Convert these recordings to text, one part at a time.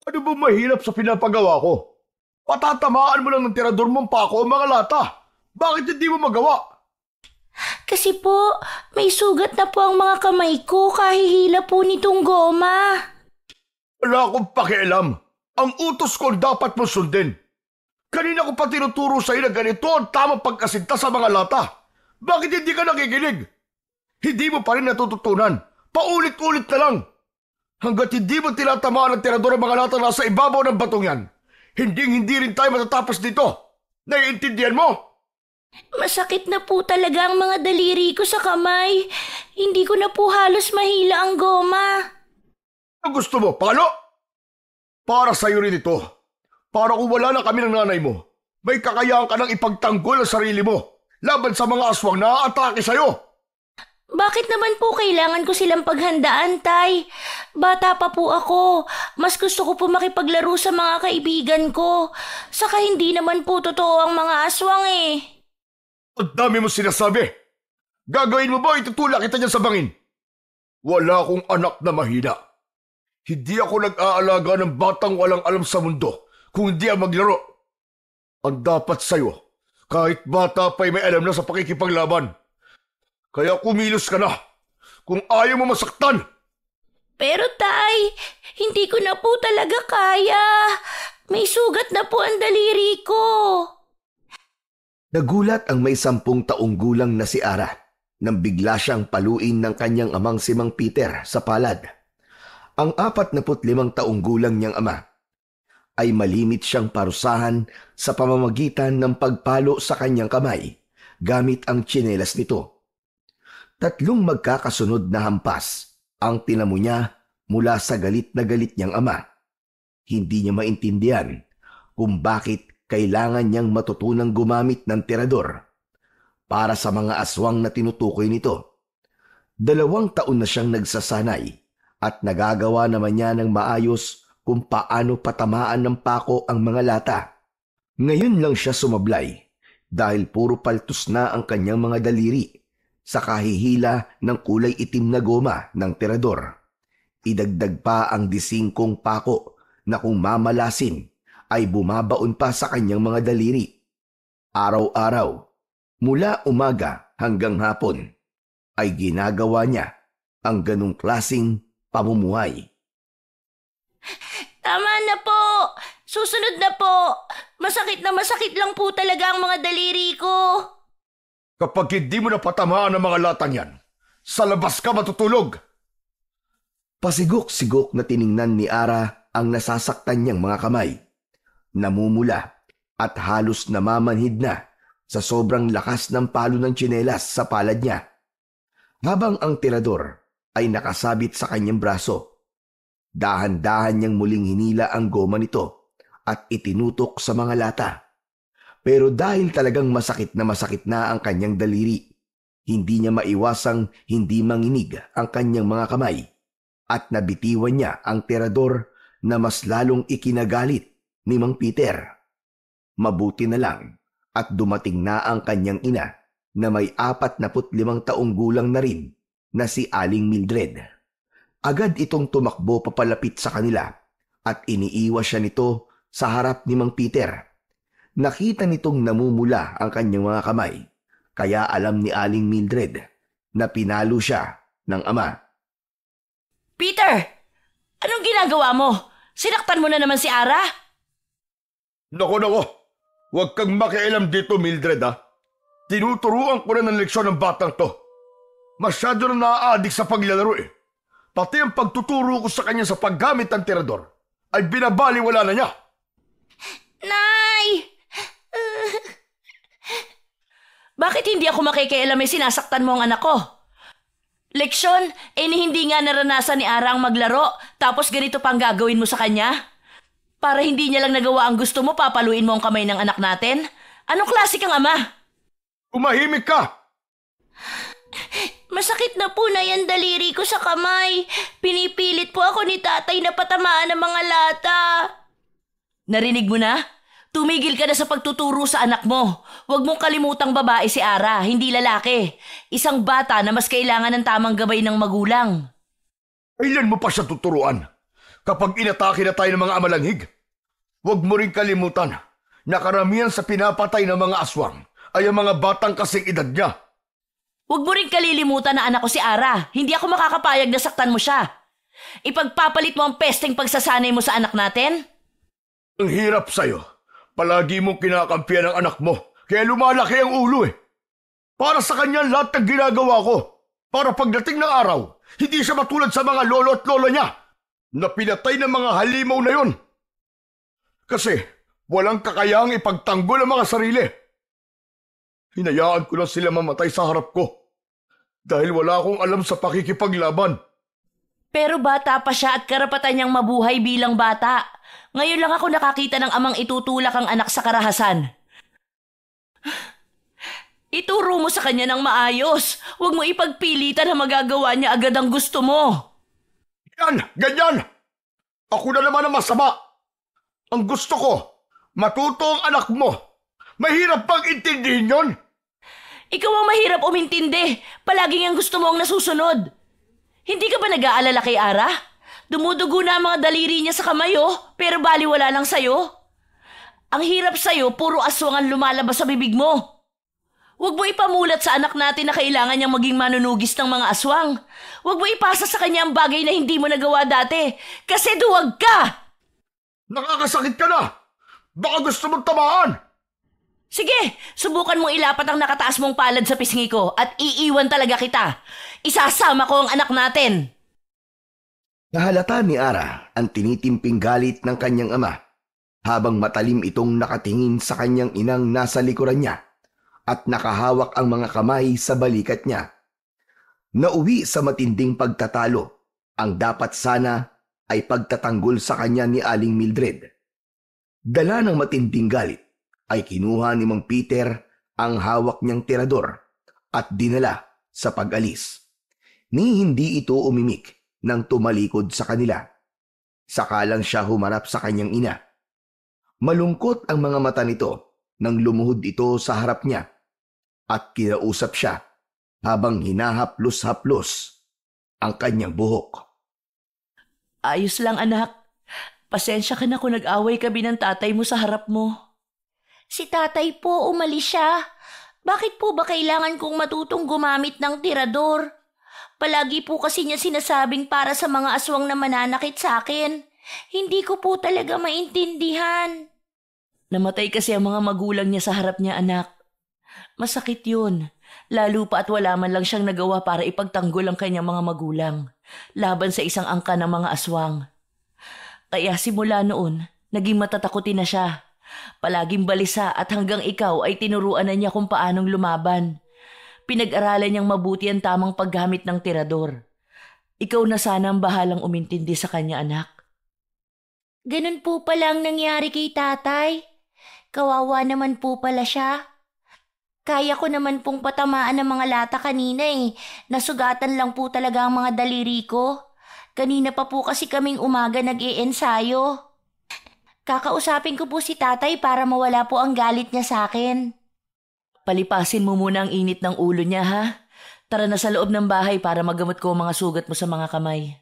Ano ba mahirap sa pinapagawa ko? Patatamaan mo lang ng tirador mong pako ang mga lata. Bakit hindi mo magawa? Kasi po, may sugat na po ang mga kamay ko kahihila po nitong goma. Wala akong pakialam. Ang utos ko dapat mo sundin. Kanina ko pa tinuturo sa'yo na ganito ang tamang pagkasinta sa mga lata. Bakit hindi ka nakikinig? Hindi mo pa rin natututunan. Paulit-ulit na lang. Hanggat hindi mo tinatamaan ng tirador ang mga lata nasa ibabaw ng batong yan, hindi rin tayo matatapos dito. Naiintindihan mo? Masakit na po talaga ang mga daliri ko sa kamay. Hindi ko na po halos mahila ang goma. Ang gusto mo, palo? Para sa'yo rin ito. Para kung wala na kami ng nanay mo, may kakayahan ka nang ipagtanggol ang sarili mo laban sa mga aswang na aatake sa'yo. Bakit naman po kailangan ko silang paghandaan, Tay? Bata pa po ako. Mas gusto ko po makipaglaro sa mga kaibigan ko. Saka hindi naman po totoo ang mga aswang eh. Ang dami mo sinasabi. Gagawin mo ba itutulak kita dyan sa bangin? Wala akong anak na mahina. Hindi ako nag-aalaga ng batang walang alam sa mundo kung hindi ang maglaro. Ang dapat sa'yo, kahit bata pa'y may alam na sa pakikipaglaban. Kaya kumilos ka na kung ayaw mo masaktan. Pero Tay, hindi ko na po talaga kaya. May sugat na po ang daliri ko. Nagulat ang may 10 taong gulang na si Ara nang bigla siyang paluin ng kanyang amang si Mang Peter sa palad. Ang 45 taong gulang niyang ama ay malimit siyang parusahan sa pamamagitan ng pagpalo sa kanyang kamay gamit ang tsinelas nito. 3 magkakasunod na hampas ang tinamo niya mula sa galit na galit niyang ama. Hindi niya maintindihan kung bakit kailangan niyang matutunang gumamit ng tirador para sa mga aswang na tinutukoy nito. 2 taon na siyang nagsasanay at nagagawa naman niya ng maayos kung paano patamaan ng pako ang mga lata. Ngayon lang siya sumablay dahil puro paltos na ang kanyang mga daliri sa kahihila ng kulay itim na goma ng tirador. Idagdag pa ang 15 pako na kung mamalasin ay bumabaon pa sa kanyang mga daliri. Araw-araw, mula umaga hanggang hapon, ay ginagawa niya ang ganong klasing pamumuhay. Tama na po. Susunod na po. Masakit na masakit lang po talaga ang mga daliri ko. Kapag hindi mo napatamaan ang mga latang yan, sa labas ka matutulog. Pasigok-sigok na tiningnan ni Ara ang nasasaktan niyang mga kamay. Namumula at halos namamanhid na sa sobrang lakas ng palo ng tsinelas sa palad niya. Habang ang tirador ay nakasabit sa kanyang braso, dahan-dahan niyang muling hinila ang goma nito at itinutok sa mga lata. Pero dahil talagang masakit na ang kanyang daliri, hindi niya maiwasang hindi manginig ang kanyang mga kamay at nabitiwan niya ang tirador na mas lalong ikinagalit ni Mang Peter. Mabuti na lang at dumating na ang kanyang ina na may 45 taong gulang na rin na si Aling Mildred. Agad itong tumakbo papalapit sa kanila at iniiwas siya nito sa harap ni Mang Peter. Nakita nitong namumula ang kanyang mga kamay, kaya alam ni Aling Mildred na pinalo siya ng ama. Peter, anong ginagawa mo? Sinaktan mo na naman si Ara? Nako, huwag kang makialam dito, Mildred ha. Tinuturuan ko na ng leksyon ng batang to. Masyado na naa-addict sa paglalaro eh. Pati ang pagtuturo ko sa kanya sa paggamit ng tirador ay binabaliwala na niya. Nay! Bakit hindi ako makikialam may sinasaktan mo ang anak ko? Leksyon, hindi nga naranasan ni Ara ang maglaro, tapos ganito pang gagawin mo sa kanya? Para hindi niya lang nagawa ang gusto mo, papaluin mo ang kamay ng anak natin? Anong klase kang ama? Umahimik ka! Masakit na po na yan daliri ko sa kamay. Pinipilit po ako ni tatay na patamaan ng mga lata. Narinig mo na? Tumigil ka na sa pagtuturo sa anak mo. Huwag mong kalimutang babae si Ara, hindi lalaki. Isang bata na mas kailangan ng tamang gabay ng magulang. Kailan mo pa siya tuturuan? kapag inatake na tayo ng mga amalanghig. Huwag mo rin kalimutan na karamihan sa pinapatay ng mga aswang ay ang mga batang kasing edad niya. Huwag mo rin kalilimutan na anak ko si Ara. Hindi ako makakapayag na saktan mo siya. Ipagpapalit mo ang pesteng pagsasanay mo sa anak natin? Ang hirap sa'yo. Palagi mong kinakampihan ang anak mo, kaya lumalaki ang ulo eh. Para sa kanya lahat ng ginagawa ko. Para pagdating ng araw, hindi siya matulad sa mga lolo at lola niya na pinatay ng mga halimaw na yon. Kasi walang kakayahang ipagtanggol ang mga sarili. Hinayaan ko lang sila mamatay sa harap ko dahil wala akong alam sa pakikipaglaban. Pero bata pa siya at karapatan niyang mabuhay bilang bata. Ngayon lang ako nakakita ng amang itutulak ang anak sa karahasan. Ituro mo sa kanya ng maayos. Huwag mo ipagpilitan na magagawa niya agad ang gusto mo. Yan! Ganyan! Ako na naman ang masama. Ang gusto ko, matuto ang anak mo. Mahirap pang intindihin yon. Ikaw ang mahirap umintindi. Palaging ang gusto mo ang nasusunod. Hindi ka ba nag-aalala kay Ara? Dumudugo na ang mga daliri niya sa kamay pero baliwala lang sa'yo. Ang hirap sa'yo, puro aswang ang lumalabas sa bibig mo. Huwag mo ipamulat sa anak natin na kailangan niyang maging manunugis ng mga aswang. Huwag mo ipasa sa kanya ang bagay na hindi mo nagawa dati. Kasi duwag ka! Nakakasakit ka na! Baka gusto mong tamaan! Sige, subukan mong ilapat ang nakataas mong palad sa pisngi ko at iiwan talaga kita. Isasama ko ang anak natin. Nahalata ni Ara ang tinitimping galit ng kanyang ama habang matalim itong nakatingin sa kanyang inang nasa likuran niya at nakahawak ang mga kamay sa balikat niya. Nauwi sa matinding pagtatalo, ang dapat sana ay pagtatanggol sa kanya ni Aling Mildred. Dala ng matinding galit ay kinuha ni Mang Peter ang hawak niyang tirador at dinala sa pag-alis. Ni hindi ito umimik nang tumalikod sa kanila. Saka lang siya humarap sa kanyang ina. Malungkot ang mga mata nito nang lumuhod ito sa harap niya at kinausap siya habang hinahaplos-haplos ang kanyang buhok. Ayos lang anak. Pasensya ka na kung nag-away kami ng tatay mo sa harap mo. Si tatay po, umalis siya. Bakit po ba kailangan kong matutong gumamit ng tirador? Palagi po kasi niya sinasabing para sa mga aswang na mananakit sa akin. Hindi ko po talaga maintindihan. Namatay kasi ang mga magulang niya sa harap niya, anak. Masakit yun. Lalo pa at wala man lang siyang nagawa para ipagtanggol ang kanyang mga magulang laban sa isang angka ng mga aswang. Kaya simula noon, naging matatakutin na siya. Palaging balisa at hanggang ikaw ay tinuruan na niya kung paanong lumaban. Pinag-aralan niyang mabuti ang tamang paggamit ng tirador. Ikaw na sana ang bahalang umintindi sa kanya, anak. Ganun po pala ang nangyari kay tatay. Kawawa naman po pala siya. Kaya ko naman pong patamaan ng mga lata kanina Nasugatan lang po talaga ang mga daliri ko. Kanina pa po kasi kaming umaga nag-iensayo. Kakausapin ko po si tatay para mawala po ang galit niya sa akin. Palipasin mo muna ang init ng ulo niya, ha? Tara na sa loob ng bahay para magamot ko ang mga sugat mo sa mga kamay.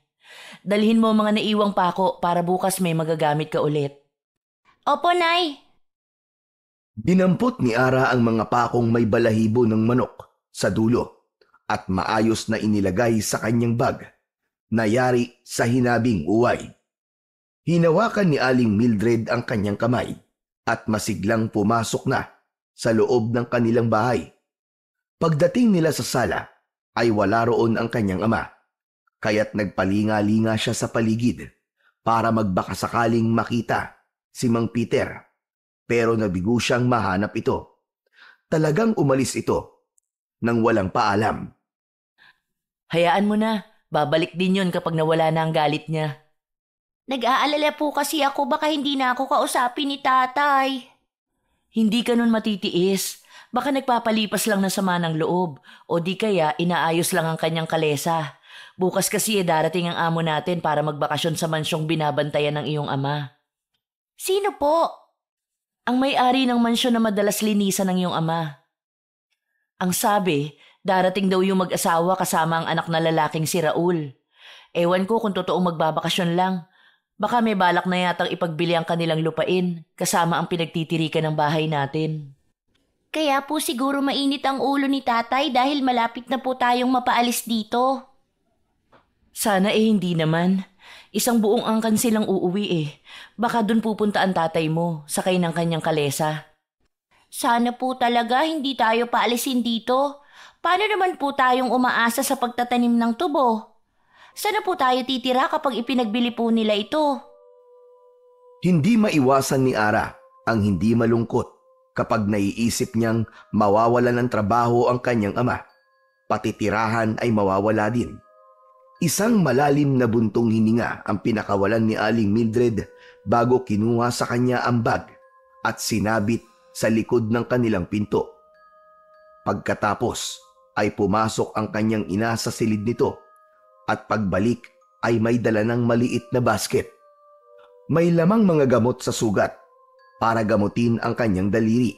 Dalhin mo ang mga naiwang pako para bukas may magagamit ka ulit. Opo, Nay. Dinampot ni Ara ang mga pakong may balahibo ng manok sa dulo at maayos na inilagay sa kanyang bag na yari sa hinabing uway. Hinawakan ni Aling Mildred ang kanyang kamay at masiglang pumasok na sa loob ng kanilang bahay. Pagdating nila sa sala ay wala roon ang kanyang ama, kaya't nagpalinga-linga siya sa paligid para magbakasakaling makita si Mang Peter, pero nabigo siyang mahanap ito. Talagang umalis ito nang walang paalam. Hayaan mo na, babalik din yun kapag nawala na ang galit niya. Nag-aalala po kasi ako baka hindi na ako kausapin ni tatay. Hindi ka nun matitiis. Baka nagpapalipas lang na sama ng loob o di kaya inaayos lang ang kanyang kalesa. Bukas kasi darating ang amo natin para magbakasyon sa mansyong binabantayan ng iyong ama. Sino po? Ang may-ari ng mansyon na madalas linisan ng iyong ama. Ang sabi, darating daw yung mag-asawa kasama ang anak na lalaking si Raul. Ewan ko kung totoong magbabakasyon lang. Baka may balak na yatang ipagbili ang kanilang lupain kasama ang pinagtitirikan ng bahay natin. Kaya po siguro mainit ang ulo ni tatay dahil malapit na po tayong mapaalis dito. Sana hindi naman. Isang buong angkan silang uuwi eh. Baka dun pupunta ang tatay mo, sakay ng kanyang kalesa. Sana po talaga hindi tayo paalisin dito. Paano naman po tayong umaasa sa pagtatanim ng tubo? Sana po tayo titira kapag ipinagbili po nila ito? Hindi maiwasan ni Ara ang hindi malungkot kapag naiisip niyang mawawalan ng trabaho ang kanyang ama. Pati tirahan ay mawawala din. Isang malalim na buntong hininga ang pinakawalan ni Aling Mildred bago kinuha sa kanya ang bag at sinabit sa likod ng kanilang pinto. Pagkatapos ay pumasok ang kanyang ina sa silid nito at pagbalik ay may dala ng maliit na basket. May lamang mga gamot sa sugat para gamutin ang kanyang daliri.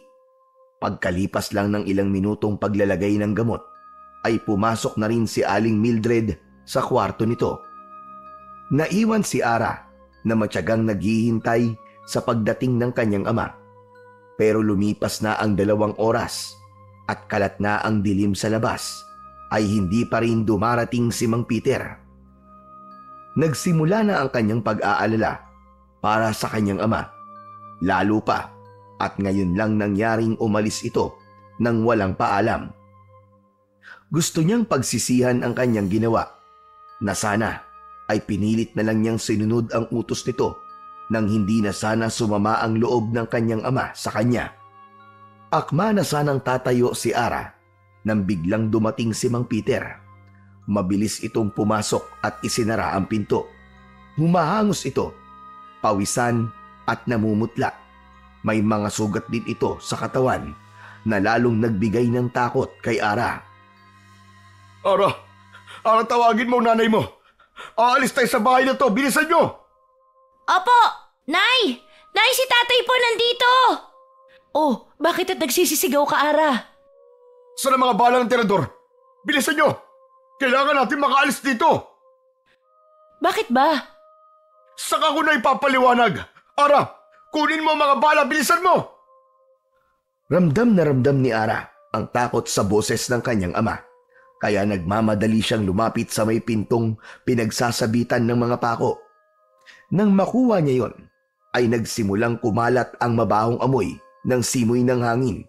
Pagkalipas lang ng ilang minutong paglalagay ng gamot, ay pumasok na rin si Aling Mildred sa kwarto nito. Naiwan si Ara na matyagang naghihintay sa pagdating ng kanyang ama. Pero lumipas na ang 2 oras at kalat na ang dilim sa labas, ay hindi pa rin dumarating si Mang Peter. Nagsimula na ang kanyang pag-aalala para sa kanyang ama. Lalo pa at ngayon lang nangyaring umalis ito nang walang paalam. Gusto niyang pagsisihan ang kanyang ginawa na sana ay pinilit na lang niyang sinunod ang utos nito nang hindi na sana sumama ang loob ng kanyang ama sa kanya. Akma na sanang tatayo si Ara nang biglang dumating si Mang Peter. Mabilis itong pumasok at isinara ang pinto. Humahangos ito, pawisan at namumutla. May mga sugat din ito sa katawan na lalong nagbigay ng takot kay Ara. Ara, tawagin mo nanay mo. Aalis tayo sa bahay na to, bilisan nyo! Opo! Nay! Nay, si tatay po nandito! Oh, bakit at nagsisisigaw ka, Ara? Saan ang mga bala ng tirador? Bilisan nyo! Kailangan natin makaalis dito! Bakit ba? Saka ko na ipapaliwanag. Ara, kunin mo ang mga bala, bilisan mo! Ramdam na ramdam ni Ara ang takot sa boses ng kanyang ama. Kaya nagmamadali siyang lumapit sa may pintong pinagsasabitan ng mga pako. Nang makuha niya yon, ay nagsimulang kumalat ang mabahong amoy ng simoy ng hangin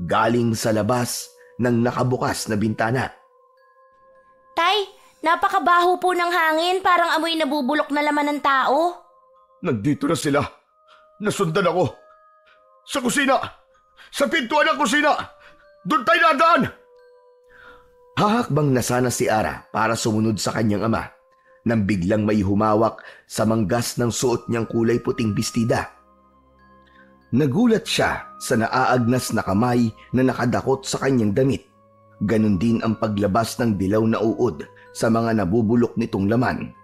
galing sa labas ng nakabukas na bintana. Tay, napakabaho po ng hangin, parang amoy nabubulok na laman ng tao. Nandito na sila. Nasundan ako. Sa kusina! Sa pintuan ng kusina! Doon tayo nadaan! Hahakbang na sana si Ara para sumunod sa kanyang ama nang biglang may humawak sa manggas ng suot niyang kulay puting bestida. Nagulat siya sa naaagnas na kamay na nakadakot sa kanyang damit. Ganon din ang paglabas ng dilaw na uod sa mga nabubulok nitong laman.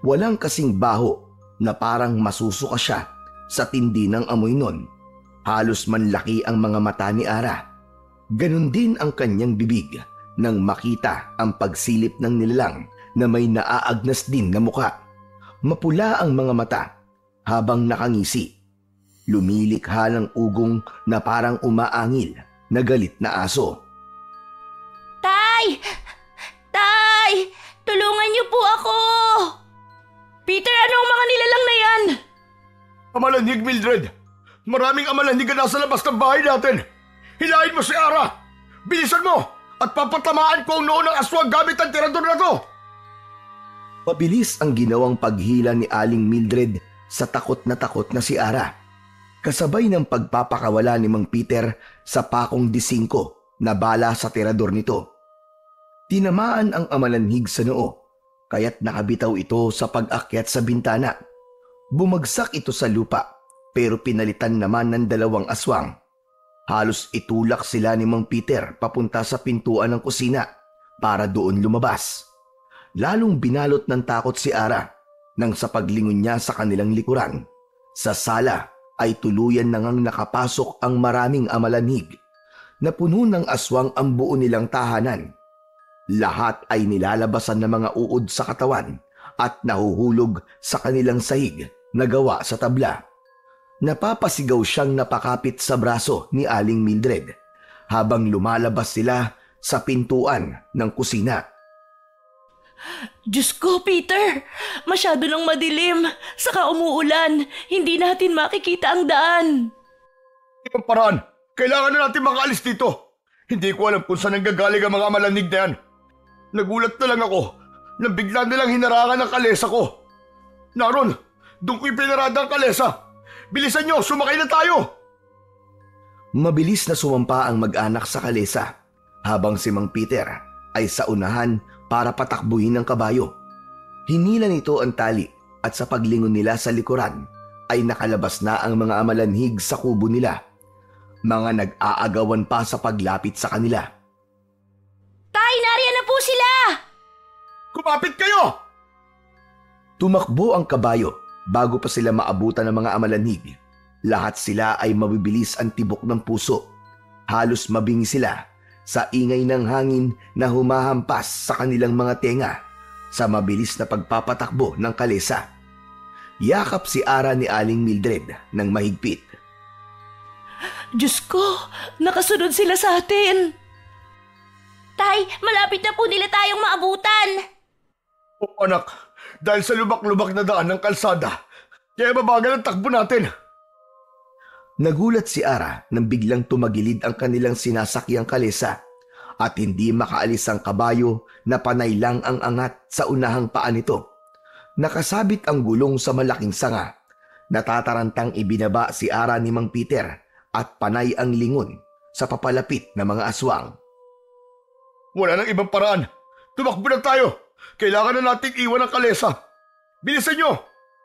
Walang kasing baho na parang masusuka siya sa tindi ng amoy nun. Halos manlaki ang mga mata ni Ara. Ganon din ang kanyang bibig nang makita ang pagsilip ng nilalang na may naaagnas din na muka. Mapula ang mga mata habang nakangisi. Lumilikha ng ugong na parang umaangil na galit na aso. Tay! Tay! Tulungan niyo po ako! Peter, ano ang mga nilalang na yan? Amalanhig, Mildred! Maraming amalanhig na nasa labas ng bahay natin! Hilahin mo si Ara! Bilisan mo! At papatamaan ko ang noo ng aswang gamit ang tirador na to! Pabilis ang ginawang paghila ni Aling Mildred sa takot na si Ara. Kasabay ng pagpapakawala ni Mang Peter sa pakong D5 na bala sa tirador nito. Tinamaan ang amalanhig sa noo, kaya't nakabitaw ito sa pag-akyat sa bintana. Bumagsak ito sa lupa, pero pinalitan naman ng 2 aswang. Halos itulak sila ni Mang Peter papunta sa pintuan ng kusina para doon lumabas. Lalong binalot ng takot si Ara nang sa paglingon niya sa kanilang likuran. Sa sala ay tuluyan na ngang nakapasok ang maraming amalanhig na puno ng aswang ang buo nilang tahanan. Lahat ay nilalabasan ng mga uod sa katawan at nahuhulog sa kanilang sahig na gawa sa tabla. Napapasigaw siyang napakapit sa braso ni Aling Mildred habang lumalabas sila sa pintuan ng kusina. Diyos ko, Peter! Masyado nang madilim. Saka umuulan. Hindi natin makikita ang daan. Ibang paraan. Kailangan na natin makaalis dito. Hindi ko alam kung saan nanggagaling ang mga malanig na yan. Nagulat na lang ako nang bigla nilang hinarangan ang kalesa ko. Naron, doon ko ipinarada ang kalesa. Bilisan nyo, sumakay na tayo! Mabilis na sumampa ang mag-anak sa kalesa habang si Mang Peter ay sa unahan para patakbuhin ng kabayo. Hinila nito ang tali at sa paglingon nila sa likuran ay nakalabas na ang mga amalanhig sa kubo nila. Mga nag-aagawan pa sa paglapit sa kanila. Tay, nariyan na po sila! Kumapit kayo! Tumakbo ang kabayo bago pa sila maabutan ng mga amalanhig. Lahat sila ay mabibilis ang tibok ng puso. Halos mabingi sila sa ingay ng hangin na humahampas sa kanilang mga tenga sa mabilis na pagpapatakbo ng kalesa. Yakap si Ara ni Aling Mildred ng mahigpit. Diyos ko, nakasunod sila sa atin. Tay, malapit na po nila tayong maabutan. O anak, dahil sa lubak-lubak na daan ng kalsada, kaya mabagal ang takbo natin. Nagulat si Ara nang biglang tumagilid ang kanilang sinasakyang kalesa at hindi makaalis ang kabayo na panay lang ang angat sa unahang paa nito. Nakasabit ang gulong sa malaking sanga. Natatarantang ibinaba si Ara ni Mang Peter at panay ang lingon sa papalapit na mga aswang. Wala nang ibang paraan. Tumakbo na tayo. Kailangan na nating iwan ang kalesa. Bilisan nyo!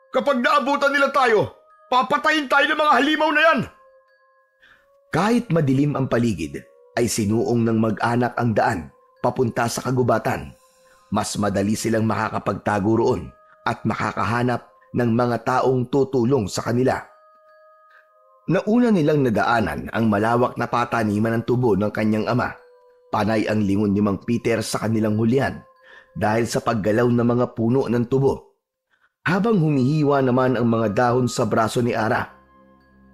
Kapag naabutan nila tayo, papatayin tayo ng mga halimaw na yan! Kahit madilim ang paligid, ay sinuong ng mag-anak ang daan papunta sa kagubatan. Mas madali silang makakapagtago roon at makakahanap ng mga taong tutulong sa kanila. Nauna nilang nadaanan ang malawak na pataniman ng tubo ng kanyang ama. Panay ang lingon ni Mang Peter sa kanilang hulihan dahil sa paggalaw ng mga puno ng tubo. Habang humihiwa naman ang mga dahon sa braso ni Ara,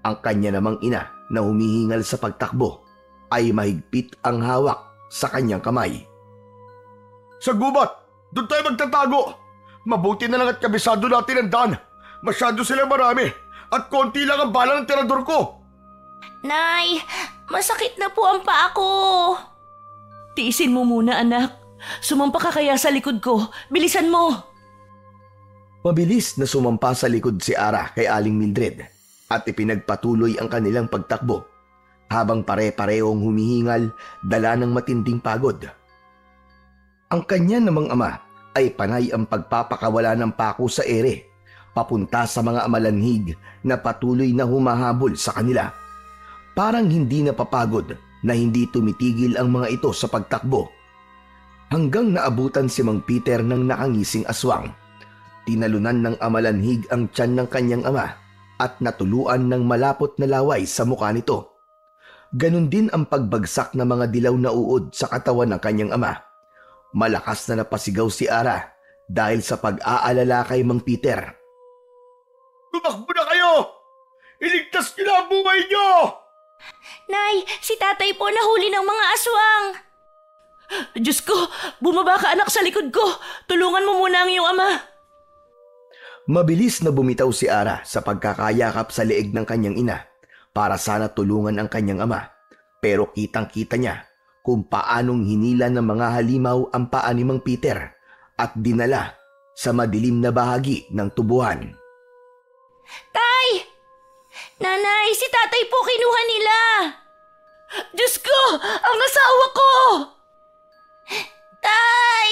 ang kanya namang ina na humihingal sa pagtakbo ay mahigpit ang hawak sa kanyang kamay. Sa gubat! Doon tayo magtatago! Mabuti na lang at kabisado natin ang daan. Masyado silang marami at konti lang ang bala ng tirador ko. Nay, masakit na po ang paa ko. Tiisin mo muna, anak. Sumampa ka kaya sa likod ko. Bilisan mo! Mabilis na sumampa sa likod si Ara kay Aling Mildred at ipinagpatuloy ang kanilang pagtakbo habang pare-parehong humihingal dala ng matinding pagod. Ang kanya namang ama ay panay ang pagpapakawala ng pako sa ere papunta sa mga amalanhig na patuloy na humahabol sa kanila. Parang hindi napapagod na hindi tumitigil ang mga ito sa pagtakbo. Hanggang naabutan si Mang Peter ng nakangising aswang. Tinalunan ng amalanhig ang tiyan ng kanyang ama at natuluan ng malapot na laway sa mukha nito. Ganon din ang pagbagsak ng mga dilaw na uod sa katawan ng kanyang ama. Malakas na napasigaw si Ara dahil sa pag-aalala kay Mang Peter. Tumakbo na kayo! Iligtas niyo na ang buhay niyo! Nay, si tatay po nahuli ng mga aswang. Diyos ko, bumaba ka anak sa likod ko. Tulungan mo muna ang iyong ama. Mabilis na bumitaw si Ara sa pagkakayakap sa leeg ng kanyang ina para sana tulungan ang kanyang ama. Pero kitang-kita niya kung paanong hinila ng mga halimaw ang paa ni Mang Peter at dinala sa madilim na bahagi ng tubuhan. Tay! Nanay, si tatay po kinuha nila. Diyos ko, ang asawa ko! Tay!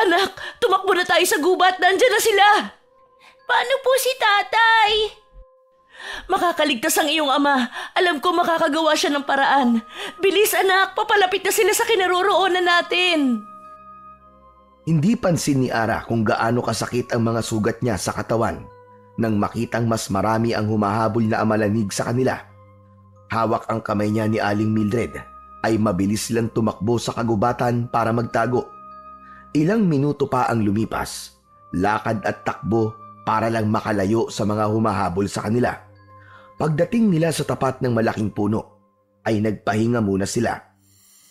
Anak, tumakbo na tayo sa gubat. Nandiyan na sila. Paano po si tatay? Makakaligtas ang iyong ama. Alam ko makakagawa siya ng paraan. Bilis anak, papalapit na sila sa kinaroroonan natin. Hindi pansin ni Ara kung gaano kasakit ang mga sugat niya sa katawan nang makitang mas marami ang humahabol na amalanhig sa kanila. Hawak ang kamay niya ni Aling Mildred ay mabilis silang tumakbo sa kagubatan para magtago. Ilang minuto pa ang lumipas lakad at takbo para lang makalayo sa mga humahabol sa kanila. Pagdating nila sa tapat ng malaking puno, ay nagpahinga muna sila.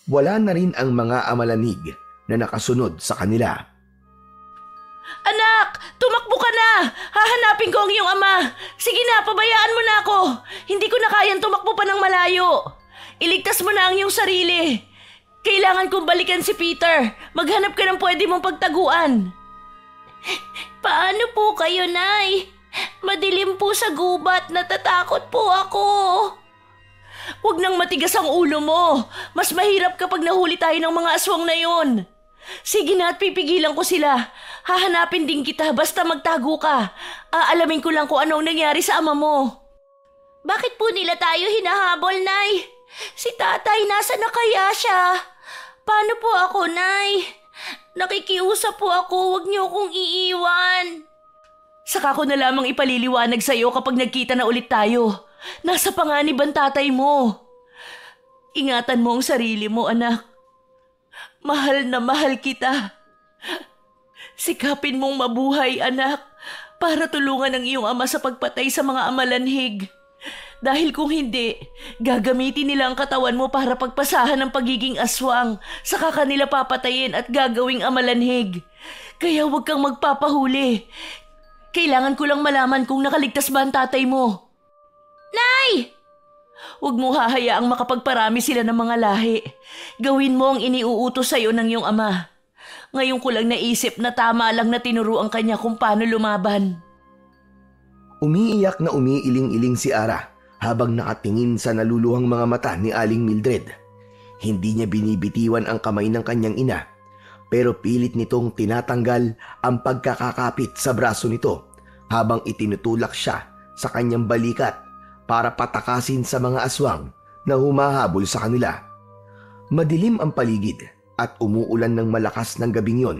Wala na rin ang mga amalanig na nakasunod sa kanila. Anak! Tumakbo ka na! Hahanapin ko ang iyong ama! Sige na, pabayaan mo na ako! Hindi ko na kayang tumakbo pa ng malayo! Iligtas mo na ang iyong sarili! Kailangan kong balikan si Peter! Maghanap ka ng pwede mong pagtaguan! Paano po kayo, Nay? Madilim po sa gubat, natatakot po ako. Huwag nang matigas ang ulo mo! Mas mahirap kapag nahuli tayo ng mga aswang na yon! Sige na at pipigilan ko sila. Hahanapin din kita basta magtago ka. Aalamin ko lang kung anong nangyari sa ama mo. Bakit po nila tayo hinahabol, Nay? Si tatay, nasa na kaya siya? Paano po ako, Nay? Nakikiusap po ako, huwag niyo akong iiwan. Saka ko na lamang ipaliliwanag sa'yo kapag nagkita na ulit tayo. Nasa panganib ang tatay mo. Ingatan mo ang sarili mo, anak. Mahal na mahal kita. Sikapin mong mabuhay, anak, para tulungan ang iyong ama sa pagpatay sa mga amalanhig. Dahil kung hindi, gagamitin nila ang katawan mo para pagpasahan ng pagiging aswang, saka kanila papatayin at gagawing amalanhig. Kaya huwag kang magpapahuli. Kailangan ko lang malaman kung nakaligtas ba ang tatay mo. Nay! Huwag mo hahayaang makapagparami sila ng mga lahi. Gawin mo ang iniuutos sa'yo ng iyong ama. Ngayon ko lang naisip na tama lang na tinuruan kanya kung paano lumaban. Umiiyak na umiiling-iling si Ara habang nakatingin sa naluluhang mga mata ni Aling Mildred. Hindi niya binibitiwan ang kamay ng kanyang ina, pero pilit nitong tinatanggal ang pagkakakapit sa braso nito habang itinutulak siya sa kanyang balikat para patakasin sa mga aswang na humahabol sa kanila. Madilim ang paligid at umuulan ng malakas ng gabing yon.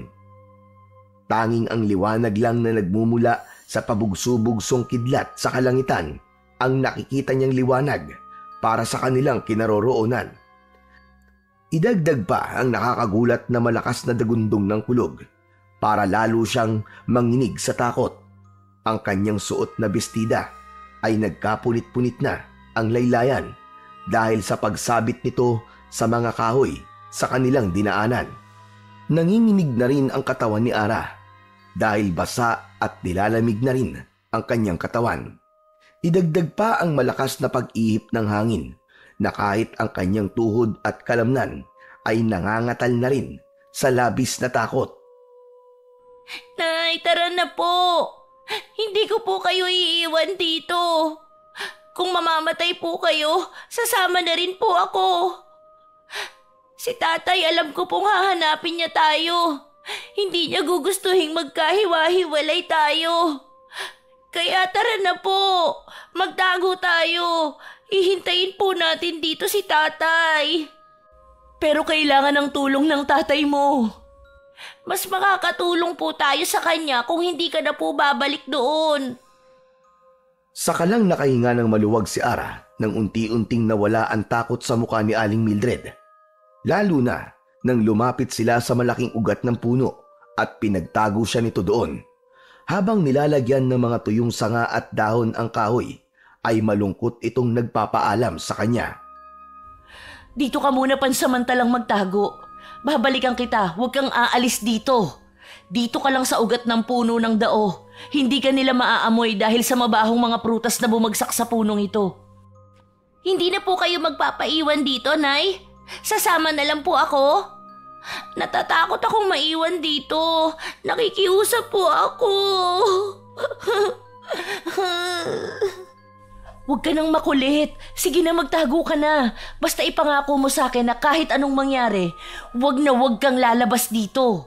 Tanging ang liwanag lang na nagmumula sa pabugso-bugsong kidlat sa kalangitan ang nakikita niyang liwanag para sa kanilang kinaroroonan. Idagdag pa ang nakakagulat na malakas na dagundong ng kulog para lalo siyang manginig sa takot. Ang kanyang suot na bestida ay nagkapunit-punit na ang laylayan dahil sa pagsabit nito sa mga kahoy sa kanilang dinaanan. Nanginginig na rin ang katawan ni Ara dahil basa at nilalamig na rin ang kanyang katawan. Idagdag pa ang malakas na pag-ihip ng hangin na kahit ang kanyang tuhod at kalamnan ay nangangatal na rin sa labis na takot. Nay, tara na po. Hindi ko po kayo iiwan dito. Kung mamamatay po kayo, sasama na rin po ako. Si tatay, alam ko pong hahanapin niya tayo. Hindi niya gugustuhin magkahiwa-hiwalay tayo. Kaya tara na po, magtago tayo. Hihintayin po natin dito si tatay. Pero kailangan ng tulong ng tatay mo. Mas makakatulong po tayo sa kanya kung hindi ka na po babalik doon. Saka lang nakahinga ng maluwag si Ara nang unti-unting nawala ang takot sa mukha ni Aling Mildred. Lalo na nang lumapit sila sa malaking ugat ng puno at pinagtago siya nito doon. Habang nilalagyan ng mga tuyong sanga at dahon ang kahoy, ay malungkot itong nagpapaalam sa kanya. Dito ka muna pansamantalang magtago. Babalikan kita, huwag kang aalis dito. Dito ka lang sa ugat ng puno ng dao. Hindi ka nila maaamoy dahil sa mabahong mga prutas na bumagsak sa punong ito. Hindi na po kayo magpapaiwan dito, Nay? Sasama na lang po ako? Natatakot akong maiwan dito. Nakikiusap po ako. Huwag ka nang makulit. Sige na, magtago ka na. Basta ipangako mo sa akin na kahit anong mangyari, huwag kang lalabas dito.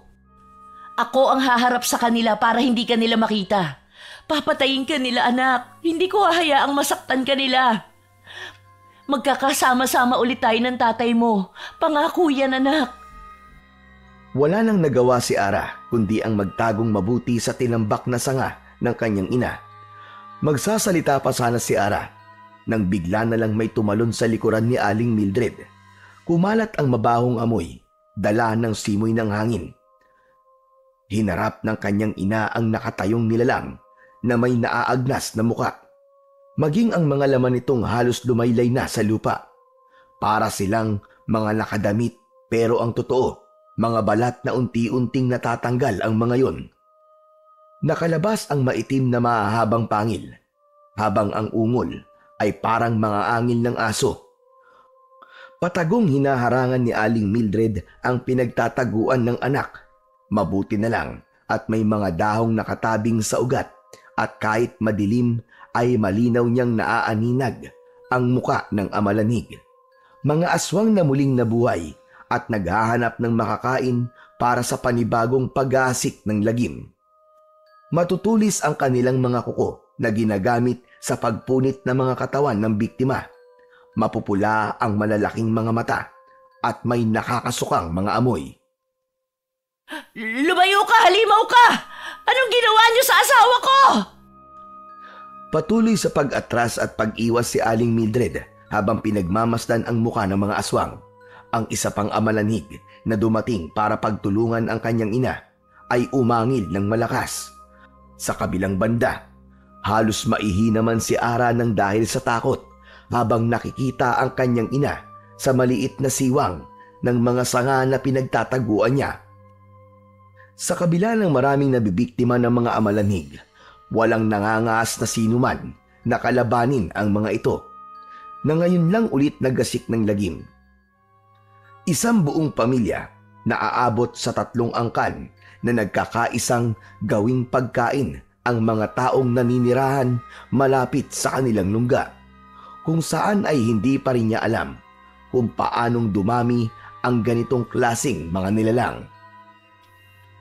Ako ang haharap sa kanila para hindi ka nila makita. Papatayin ka nila, anak. Hindi ko hahayaang masaktan ka nila. Magkakasama-sama ulit tayo ng tatay mo. Pangako yan, anak. Wala nang nagawa si Ara kundi ang magtagong mabuti sa tinambak na sanga ng kanyang ina. Magsasalita pa sana si Ara nang bigla na lang may tumalon sa likuran ni Aling Mildred. Kumalat ang mabahong amoy, dala ng simoy ng hangin. Hinarap ng kanyang ina ang nakatayong nilalang na may naaagnas na muka. Maging ang mga laman nitong halos lumaylay na sa lupa. Para silang mga nakadamit pero ang totoo, mga balat na unti-unting natatanggal ang mga yon. Nakalabas ang maitim na mahahabang pangil, habang ang ungol ay parang mga angil ng aso. Patagong hinaharangan ni Aling Mildred ang pinagtataguan ng anak. Mabuti na lang at may mga dahong nakatabing sa ugat at kahit madilim ay malinaw niyang naaaninag ang muka ng amalanig. Mga aswang na muling nabuhay at naghahanap ng makakain para sa panibagong pag-aasik ng lagim. Matutulis ang kanilang mga kuko na ginagamit sa pagpunit ng mga katawan ng biktima. Mapupula ang malalaking mga mata at may nakakasukang mga amoy. Lumayo ka, halimaw ka! Anong ginawa niyo sa asawa ko? Patuloy sa pag-atras at pag-iwas si Aling Mildred habang pinagmamasdan ang muka ng mga aswang. Ang isa pang amalanig na dumating para pagtulungan ang kanyang ina ay umangil ng malakas. Sa kabilang banda, halos maihi naman si Ara ng dahil sa takot habang nakikita ang kanyang ina sa maliit na siwang ng mga sanga na pinagtataguan niya. Sa kabila ng maraming nabibiktima ng mga amalanig, walang nangangaas na sinuman na kalabanin ang mga ito, na ngayon lang ulit nagasik ng lagim. Isang buong pamilya na aabot sa 3 angkan na nagkakaisang gawing pagkain ang mga taong naninirahan malapit sa kanilang lungga, kung saan ay hindi pa rin niya alam kung paanong dumami ang ganitong klaseng mga nilalang.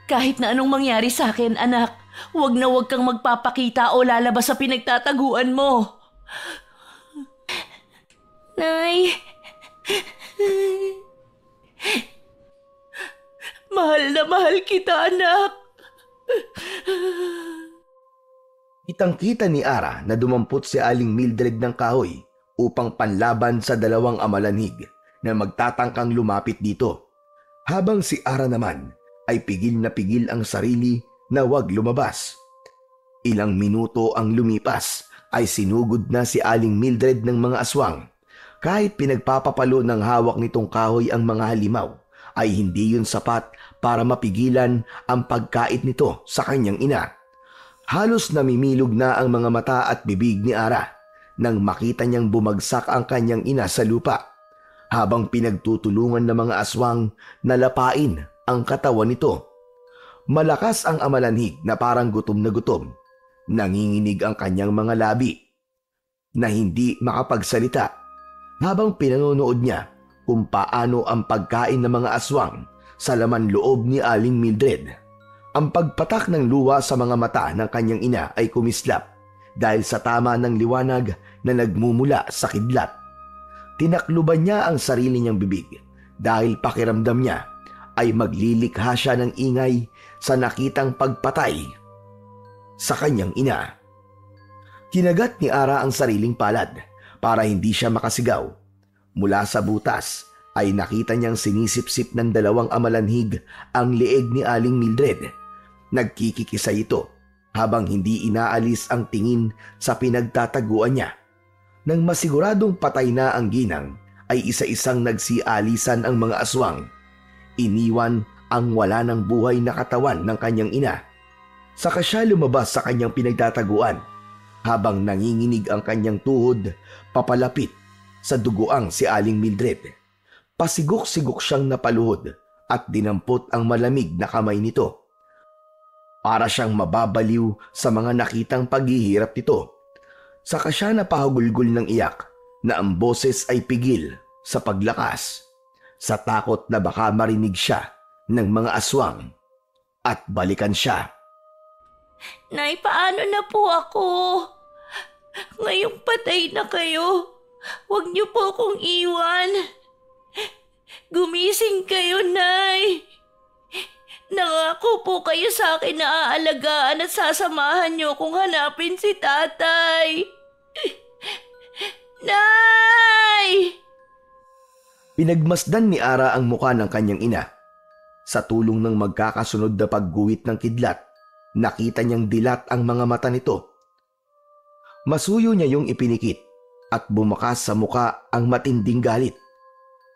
Kahit na anong mangyari sa akin, anak, huwag na huwag kang magpapakita o lalabas sa pinagtataguan mo. Nay, Mahal na mahal kita, anak. Kitang-kita ni Ara na dumampot si Aling Mildred ng kahoy upang panlaban sa 2 amalanig na magtatangkang lumapit dito. Habang si Ara naman ay pigil na pigil ang sarili na wag lumabas. Ilang minuto ang lumipas ay sinugod na si Aling Mildred ng mga aswang. Kahit pinagpapapalo ng hawak nitong kahoy ang mga halimaw, ay hindi yun sapat para mapigilan ang pagkait nito sa kanyang ina. Halos namimilog na ang mga mata at bibig ni Ara nang makita niyang bumagsak ang kanyang ina sa lupa, habang pinagtutulungan ng mga aswang na lapain ang katawan nito. Malakas ang amalanig na parang gutom na gutom. Nanginginig ang kanyang mga labi na hindi makapagsalita habang pinanonood niya kung paano ang pagkain ng mga aswang sa laman loob ni Aling Mildred. Ang pagpatak ng luha sa mga mata ng kanyang ina ay kumislap dahil sa tama ng liwanag na nagmumula sa kidlat. Tinakluban niya ang sarili niyang bibig dahil pakiramdam niya ay maglilikha siya ng ingay sa nakitang pagpatay sa kanyang ina. Kinagat ni Ara ang sariling palad para hindi siya makasigaw. Mula sa butas ay nakita niyang sinisipsip ng 2 amalanhig ang leeg ni Aling Mildred. Nagkikikisa ito habang hindi inaalis ang tingin sa pinagtataguan niya. Nang masiguradong patay na ang ginang, ay isa-isang nagsialisan ang mga aswang. Iniwan ang wala ng buhay na katawan ng kanyang ina. Saka siya lumabas sa kanyang pinagtataguan habang nanginginig ang kanyang tuhod papalapit sa dugoang si Aling Mildred. Pasigok-sigok siyang napaluhod at dinampot ang malamig na kamay nito. Para siyang mababaliw sa mga nakitang paghihirap nito. Saka siya napahugulgol ng iyak na ang boses ay pigil sa paglakas sa takot na baka marinig siya ng mga aswang at balikan siya. Nay, paano na po ako? Ngayong patay na kayo, huwag niyo po akong iwan. Gumising kayo, Nay. Nangako po kayo sa akin na aalagaan at sasamahan niyo kung hanapin si Tatay. Nay! Pinagmasdan ni Ara ang muka ng kanyang ina. Sa tulong ng magkakasunod na pagguhit ng kidlat, nakita niyang dilat ang mga mata nito. Masuyo niya yung ipinikit at bumakas sa muka ang matinding galit.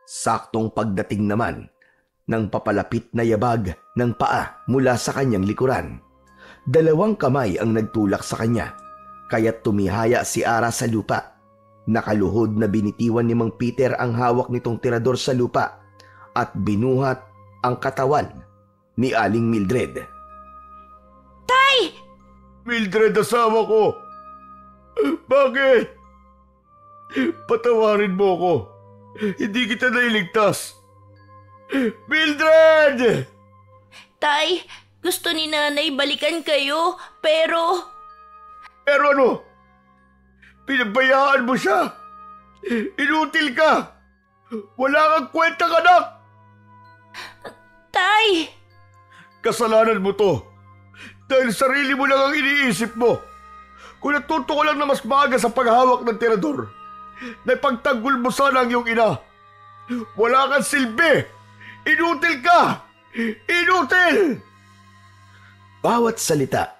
Saktong pagdating naman ng papalapit na yabag ng paa mula sa kanyang likuran. 2 kamay ang nagtulak sa kanya, kaya't tumihaya si Ara sa lupa. Nakaluhod na binitiwan ni Mang Peter ang hawak nitong tirador sa lupa at binuhat ang katawan ni Aling Mildred. Tay! Mildred, asawa ko! Bakit? Patawarin mo ko. Hindi kita nailigtas. Mildred! Tay, gusto ni nanay balikan kayo, pero... Pero ano? Pinabayaan mo siya. Inutil ka. Wala kang kwentang anak. Tay! Kasalanan mo to. Dahil sarili mo lang ang iniisip mo. Kung natuto ko lang na mas maaga sa paghawak ng tirador, na ipagtanggol mo sana ang iyong ina. Wala kang silbi. Inutil ka. Inutil! Bawat salita,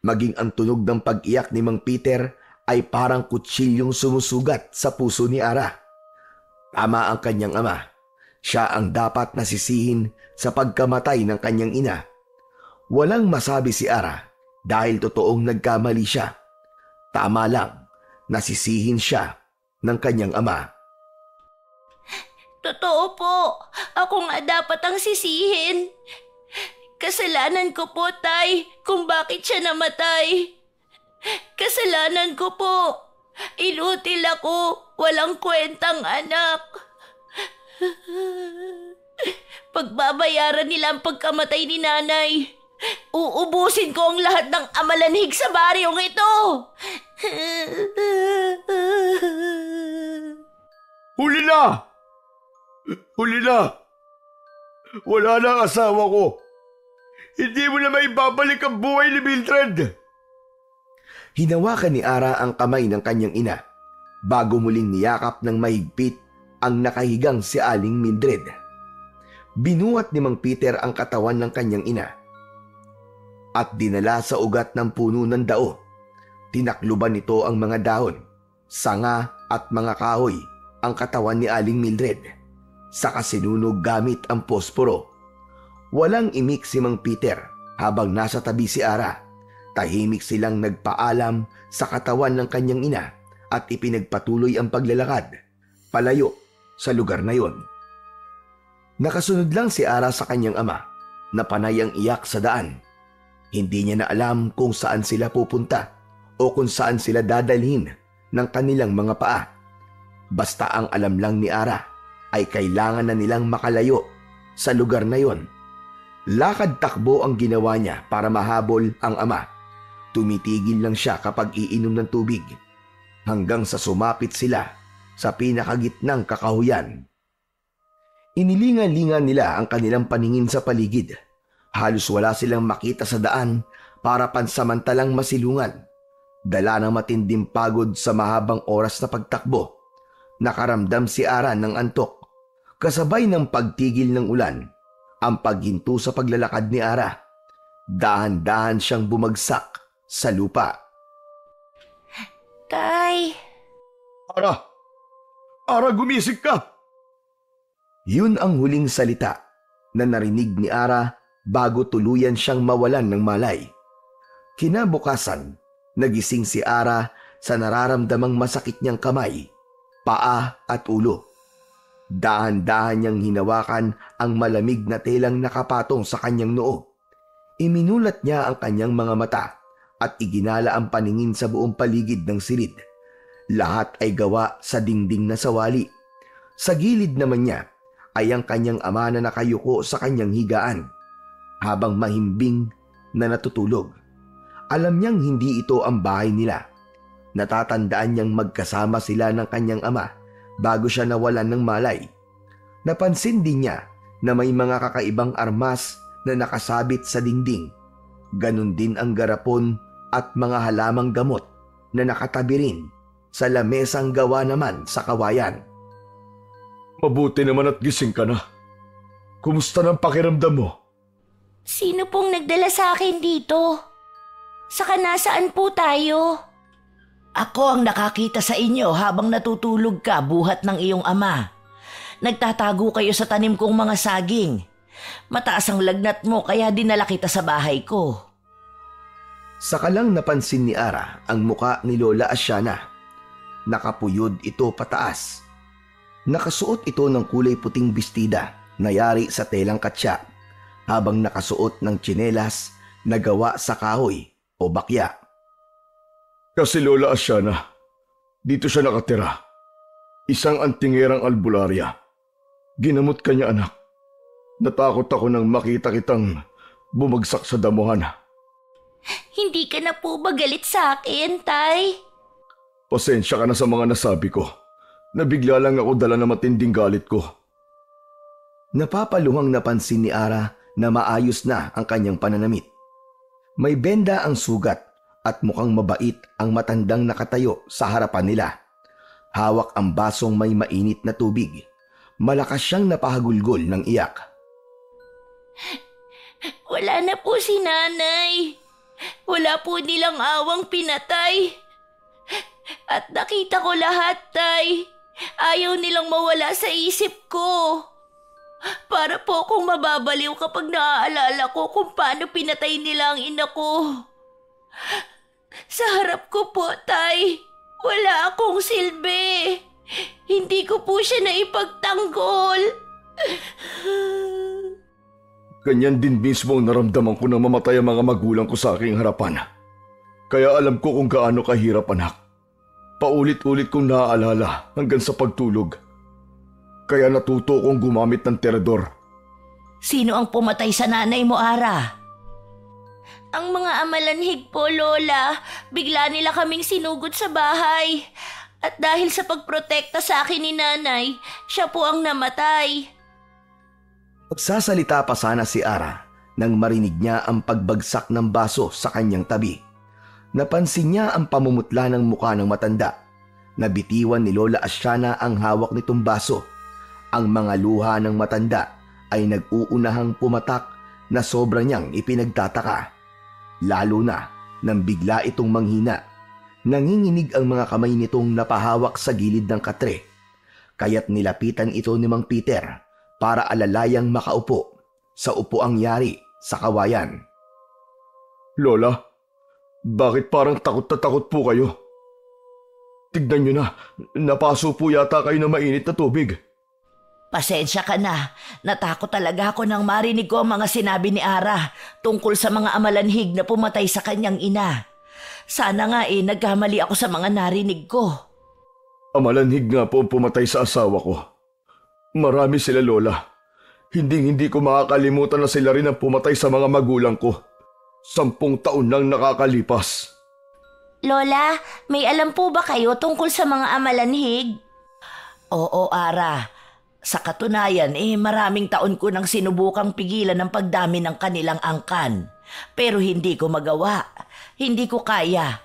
maging ang tunog ng pag-iyak ni Mang Peter ay parang kutsilyong sumusugat sa puso ni Ara. Tama ang kanyang ama. Siya ang dapat nasisihin sa pagkamatay ng kanyang ina. Walang masabi si Ara dahil totoong nagkamali siya. Tama lang, nasisihin siya ng kanyang ama. Totoo po. Ako nga dapat ang sisihin. Kasalanan ko po, Tay, kung bakit siya namatay. Kasalanan ko po. Inutil ako. Walang kwentang anak. Pagbabayaran nila ang pagkamatay ni nanay. Uubusin ko ang lahat ng amalanhig sa baryong ito. Huli na! Huli na! Wala na ang asawa ko. Hindi mo na maibabalik ang buhay ni Mildred. Hinawakan ni Ara ang kamay ng kanyang ina bago muling niyakap ng mahigpit ang nakahigang si Aling Mildred. Binuhat ni Mang Peter ang katawan ng kanyang ina at dinala sa ugat ng puno ng dao. Tinakluban nito ang mga dahon, sanga at mga kahoy ang katawan ni Aling Mildred. Saka sinunog gamit ang posporo. Walang imik si Mang Peter habang nasa tabi si Ara. Tahimik silang nagpaalam sa katawan ng kanyang ina at ipinagpatuloy ang paglalakad palayo sa lugar na yon. Nakasunod lang si Ara sa kanyang ama na panay ang iyak sa daan. Hindi niya na alam kung saan sila pupunta o kung saan sila dadalhin ng kanilang mga paa. Basta ang alam lang ni Ara ay kailangan na nilang makalayo sa lugar na yon. Lakad takbo ang ginawa niya para mahabol ang ama. Tumitigil lang siya kapag iinom ng tubig hanggang sa sumapit sila sa pinakagitnang kakahuyan. Inilingan-lingan nila ang kanilang paningin sa paligid. Halos wala silang makita sa daan para pansamantalang masilungan. Dala ng matinding pagod sa mahabang oras na pagtakbo, nakaramdam si Ara ng antok. Kasabay ng pagtigil ng ulan, ang paghinto sa paglalakad ni Ara, dahan-dahan siyang bumagsak sa lupa. Tay! Ara! Ara, gumising ka! Yun ang huling salita na narinig ni Ara bago tuluyan siyang mawalan ng malay. Kinabukasan, nagising si Ara sa nararamdamang masakit niyang kamay, paa at ulo. Dahan-dahan niyang hinawakan ang malamig na telang nakapatong sa kanyang noo. Iminulat niya ang kanyang mga mata at iginala ang paningin sa buong paligid ng silid. Lahat ay gawa sa dingding na sawali. Sa gilid naman niya ay ang kanyang ama na nakayuko sa kanyang higaan habang mahimbing na natutulog. Alam niyang hindi ito ang bahay nila. Natatandaan niyang magkasama sila ng kanyang ama bago siya nawalan ng malay. Napansin din niya na may mga kakaibang armas na nakasabit sa dingding. Ganon din ang garapon at mga halamang gamot na nakatabi rin sa lamesang gawa naman sa kawayan. Mabuti naman at gising ka na. Kumusta ng pakiramdam mo? Sino pong nagdala sa akin dito? Saka nasaan po tayo? Ako ang nakakita sa inyo habang natutulog ka buhat ng iyong ama. Nagtatago kayo sa tanim kong mga saging. Mataas ang lagnat mo kaya dinala kita sa bahay ko. Saka lang napansin ni Ara ang muka ni Lola Asyana. Nakapuyod ito pataas. Nakasuot ito ng kulay puting bestida na yari sa telang katsa, habang nakasuot ng tsinelas na gawa sa kahoy o bakya. Kasi Lola Asyana, dito siya nakatira. Isang antingerang albularya. Ginamot ka niya, anak. Natakot ako nang makita kitang bumagsak sa damuhan. Hindi ka na po ba galit sa akin, Tay? Pasensya ka na sa mga nasabi ko. Nabigla lang ako dala na matinding galit ko. Napapaluhang napansin ni Ara na maayos na ang kanyang pananamit. May benda ang sugat at mukhang mabait ang matandang nakatayo sa harapan nila. Hawak ang basong may mainit na tubig. Malakas siyang napahagulgol ng iyak. Wala na po si Nanay. Wala po nilang awang pinatay. At nakita ko lahat, Tay. Ayaw nilang mawala sa isip ko. Para po akong mababaliw kapag naaalala ko kung paano pinatay nila ang ina ko. Sa harap ko po, Tay, wala akong silbi. Hindi ko po siya naipagtanggol. Ganyan din mismo ang naramdaman ko nang mamatay ang mga magulang ko sa aking harapan. Kaya alam ko kung gaano kahirap, anak. Paulit-ulit kong naaalala hanggang sa pagtulog. Kaya natuto kong gumamit ng terador. Sino ang pumatay sa nanay mo, Ara? Ang mga amalanhig po, Lola. Bigla nila kaming sinugod sa bahay. At dahil sa pagprotekta sa akin ni Nanay, siya po ang namatay. Magsasalita pa sana si Ara nang marinig niya ang pagbagsak ng baso sa kanyang tabi. Napansin niya ang pamumutla ng mukha ng matanda. Nabitiwan ni Lola Asyana ang hawak nitong baso. Ang mga luha ng matanda ay nag-uunahang pumatak na sobra niyang ipinagtataka. Lalo na nang bigla itong manghina. Nanginginig ang mga kamay nitong napahawak sa gilid ng katre. Kaya't nilapitan ito ni Mang Peter para alalayang makaupo sa upuang yari sa kawayan. Lola, bakit parang takot na takot po kayo? Tignan niyo na, napaso po yata kayo ng mainit na tubig. Pasensya ka na. Natakot talaga ako nang marinig ko ang mga sinabi ni Ara tungkol sa mga amalanhig na pumatay sa kanyang ina. Sana nga nagkamali ako sa mga narinig ko. Amalanhig nga po ang pumatay sa asawa ko. Marami sila, Lola. Hindi ko makakalimutan na sila rin ang pumatay sa mga magulang ko. 10 taon nang nakakalipas. Lola, may alam po ba kayo tungkol sa mga amalanhig? Oo, Ara. Sa katunayan, maraming taon ko nang sinubukang pigilan ang pagdami ng kanilang angkan. Pero hindi ko magawa. Hindi ko kaya.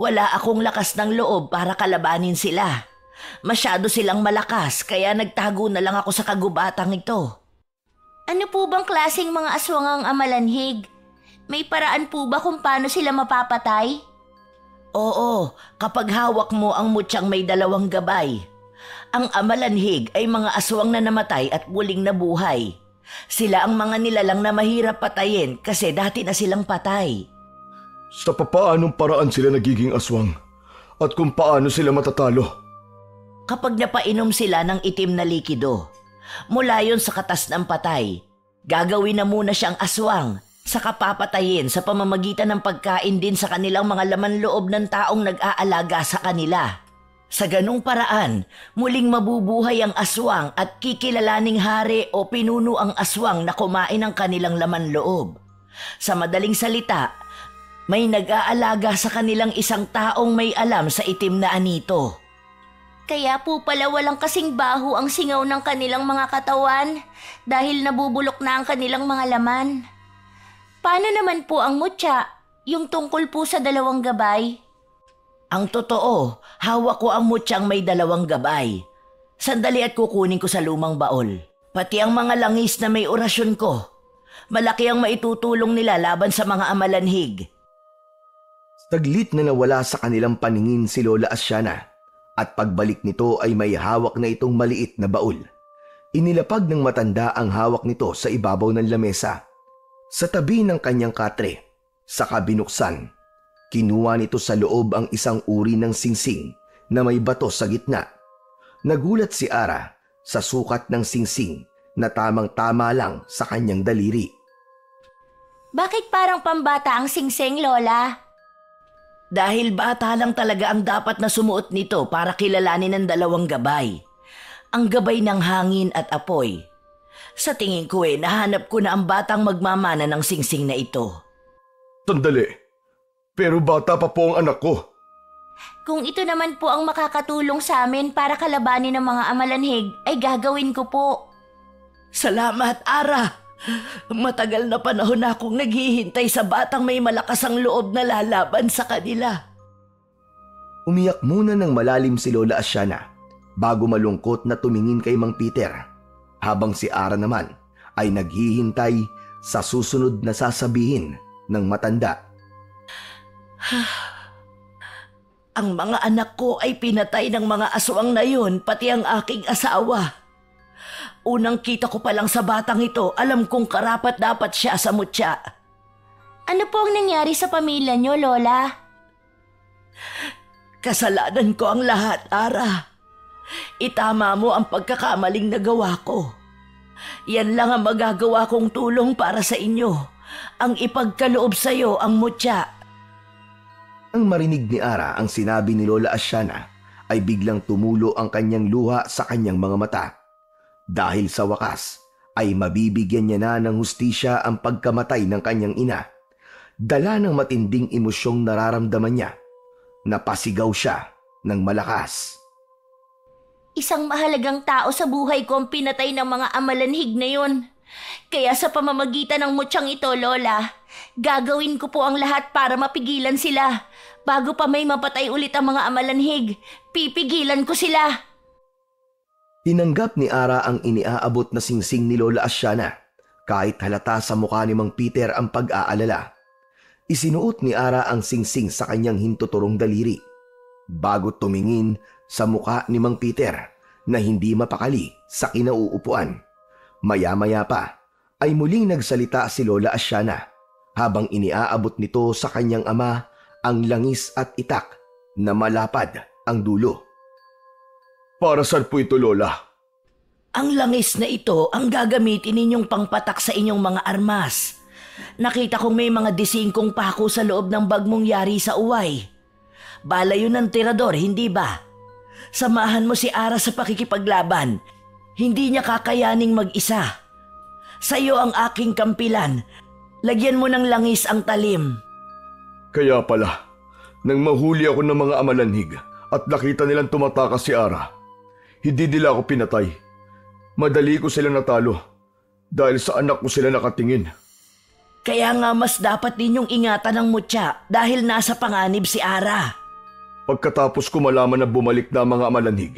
Wala akong lakas ng loob para kalabanin sila. Masyado silang malakas kaya nagtago na lang ako sa kagubatang ito. Ano po bang klaseng mga aswang ang amalanhig? May paraan po ba kung paano sila mapapatay? Oo, kapag hawak mo ang mutyang may 2 gabay. Ang amalanhig ay mga aswang na namatay at muling nabuhay. Sila ang mga nilalang na mahirap patayin kasi dati na silang patay. Sa papaanong paraan sila nagiging aswang? At kung paano sila matatalo? Kapag napainom sila ng itim na likido, mula yon sa katas ng patay, gagawin na muna siyang aswang, saka papatayin sa pamamagitan ng pagkain din sa kanilang mga laman loob ng taong nag-aalaga sa kanila. Sa ganung paraan, muling mabubuhay ang aswang at kikilalaning hari o pinuno ang aswang na kumain ng kanilang laman loob. Sa madaling salita, may nag-aalaga sa kanilang isang taong may alam sa itim na anito. Kaya po pala walang kasing baho ang singaw ng kanilang mga katawan dahil nabubulok na ang kanilang mga laman. Paano naman po ang mutya, yung tungkol po sa 2 gabay? Ang totoo, hawak ko ang mutyang may 2 gabay. Sandali at kukunin ko sa lumang baol. Pati ang mga langis na may orasyon ko. Malaki ang maitutulong nila laban sa mga amalanhig. Saglit na nawala sa kanilang paningin si Lola Asyana at pagbalik nito ay may hawak na itong maliit na baul. Inilapag ng matanda ang hawak nito sa ibabaw ng lamesa. Sa tabi ng kanyang katre, saka binuksan. Kinuha nito sa loob ang isang uri ng singsing na may bato sa gitna. Nagulat si Ara sa sukat ng singsing na tamang-tama lang sa kanyang daliri. Bakit parang pambata ang singsing, Lola? Dahil bata lang talaga ang dapat na sumuot nito para kilalanin ng dalawang gabay. Ang gabay ng hangin at apoy. Sa tingin ko nahanap ko na ang batang magmamana ng singsing na ito. Sandali. Pero bata pa po ang anak ko. Kung ito naman po ang makakatulong sa amin para kalabanin ng mga amalanhig, ay gagawin ko po. Salamat, Ara! Matagal na panahon na akong naghihintay sa batang may malakas ang loob na lalaban sa kanila. Umiyak muna ng malalim si Lola Asyana bago malungkot na tumingin kay Mang Peter, habang si Ara naman ay naghihintay sa susunod na sasabihin ng matanda. Ang mga anak ko ay pinatay ng mga aswang na yun, pati ang aking asawa. Unang kita ko pa lang sa batang ito, alam kong karapat-dapat siya sa mutya. Ano po ang nangyari sa pamilya niyo, Lola? Kasalanan ko ang lahat, Ara. Itama mo ang pagkakamaling nagawa ko. Yan lang ang magagawa kong tulong para sa inyo. Ang ipagkaloob sa iyo ang mutya. Ang marinig ni Ara ang sinabi ni Lola Asyana ay biglang tumulo ang kanyang luha sa kanyang mga mata. Dahil sa wakas ay mabibigyan niya na ng hustisya ang pagkamatay ng kanyang ina. Dala ng matinding emosyong nararamdaman niya, napasigaw siya ng malakas. Isang mahalagang tao sa buhay ko ang pinatay ng mga amalanhig na yun. Kaya sa pamamagitan ng mutyang ito, Lola, gagawin ko po ang lahat para mapigilan sila. Bago pa may mapatay ulit ang mga amalanhig, pipigilan ko sila. Tinanggap ni Ara ang iniaabot na singsing ni Lola Asyana kahit halata sa mukha ni Mang Peter ang pag-aalala. Isinuot ni Ara ang singsing sa kanyang hintuturong daliri bago tumingin sa mukha ni Mang Peter na hindi mapakali sa kinauupuan. Maya-maya pa ay muling nagsalita si Lola Asyana habang iniaabot nito sa kanyang ama ang langis at itak na malapad ang dulo. Para saan po ito, Lola? Ang langis na ito ang gagamitin ninyong pangpatak sa inyong mga armas. Nakita kong may mga disingkong pako sa loob ng bag mong yari sa uway. Bala yun ng tirador, hindi ba? Samahan mo si Ara sa pakikipaglaban. Hindi niya kakayaning mag-isa. Sa iyo ang aking kampilan. Lagyan mo ng langis ang talim. Kaya pala, nang mahuli ako ng mga amalanhig at nakita nilang tumatakas si Ara, hindi nila ako pinatay. Madali ko sila natalo dahil sa anak ko sila nakatingin. Kaya nga mas dapat ninyong ingatan ang mutya dahil nasa panganib si Ara. Pagkatapos ko malaman na bumalik na ang mga amalanhig,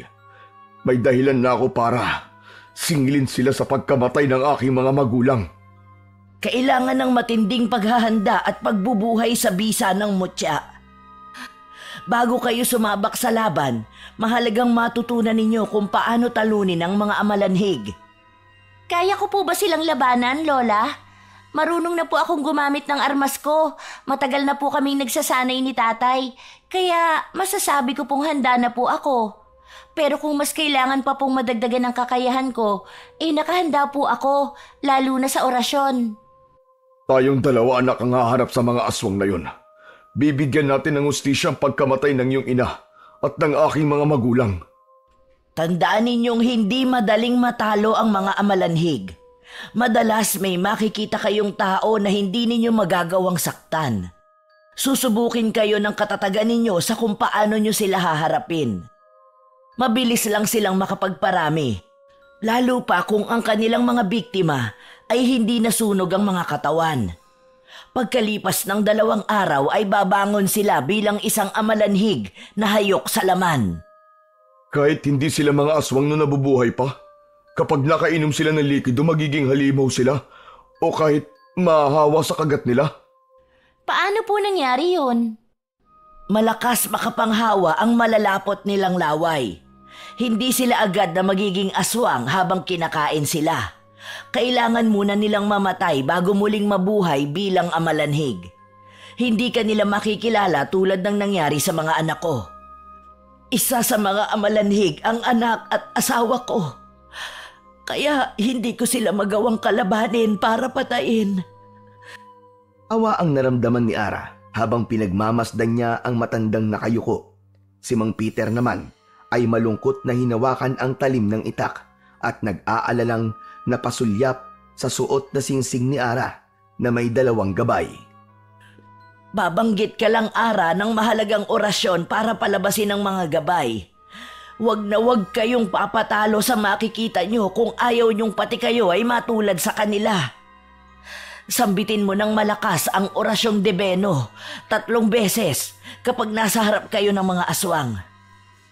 may dahilan na ako para singilin sila sa pagkamatay ng aking mga magulang. Kailangan ng matinding paghahanda at pagbubuhay sa bisa ng mutya. Bago kayo sumabak sa laban, mahalagang matutunan ninyo kung paano talunin ang mga amalanhig. Kaya ko po ba silang labanan, Lola? Marunong na po akong gumamit ng armas ko. Matagal na po kaming nagsasanay ni Tatay. Kaya masasabi ko pong handa na po ako. Pero kung mas kailangan pa pong madagdagan ng kakayahan ko, nakahanda po ako, lalo na sa orasyon. Tayong dalawa anak ang haharap sa mga aswang na yun. Bibigyan natin ng hustisya ang pagkamatay ng iyong ina at ng aking mga magulang. Tandaan ninyong hindi madaling matalo ang mga amalanhig. Madalas may makikita kayong tao na hindi ninyo magagawang saktan. Susubukin kayo ng katatagan ninyo sa kung paano nyo sila haharapin. Mabilis lang silang makapagparami, lalo pa kung ang kanilang mga biktima ay hindi nasunog ang mga katawan. Pagkalipas ng 2 araw ay babangon sila bilang isang amalanhig na hayok sa laman. Kahit hindi sila mga aswang na nabubuhay pa, Kapag nakainom sila ng likido, magiging halimaw sila o kahit mahahawa sa kagat nila. Paano po nangyari yun? Malakas makapanghawa ang malalapot nilang laway. Hindi sila agad na magiging aswang habang kinakain sila. Kailangan muna nilang mamatay bago muling mabuhay bilang amalanhig. Hindi ka nila makikilala tulad ng nangyari sa mga anak ko. Isa sa mga amalanhig ang anak at asawa ko. Kaya hindi ko sila magawang kalabanin para patayin. Awa ang naramdaman ni Ara habang pinagmamasdan niya ang matandang nakayuko. Si Mang Peter naman ay malungkot na hinawakan ang talim ng itak at nag-aalalang napasulyap sa suot na singsing ni Ara na may 2 gabay. Babanggit ka lang, Ara, ng mahalagang orasyon para palabasin ang mga gabay. Wag na wag kayong papatalo sa makikita nyo kung ayaw nyong pati kayo ay matulad sa kanila. Sambitin mo ng malakas ang orasyong debeno 3 beses kapag nasa harap kayo ng mga aswang.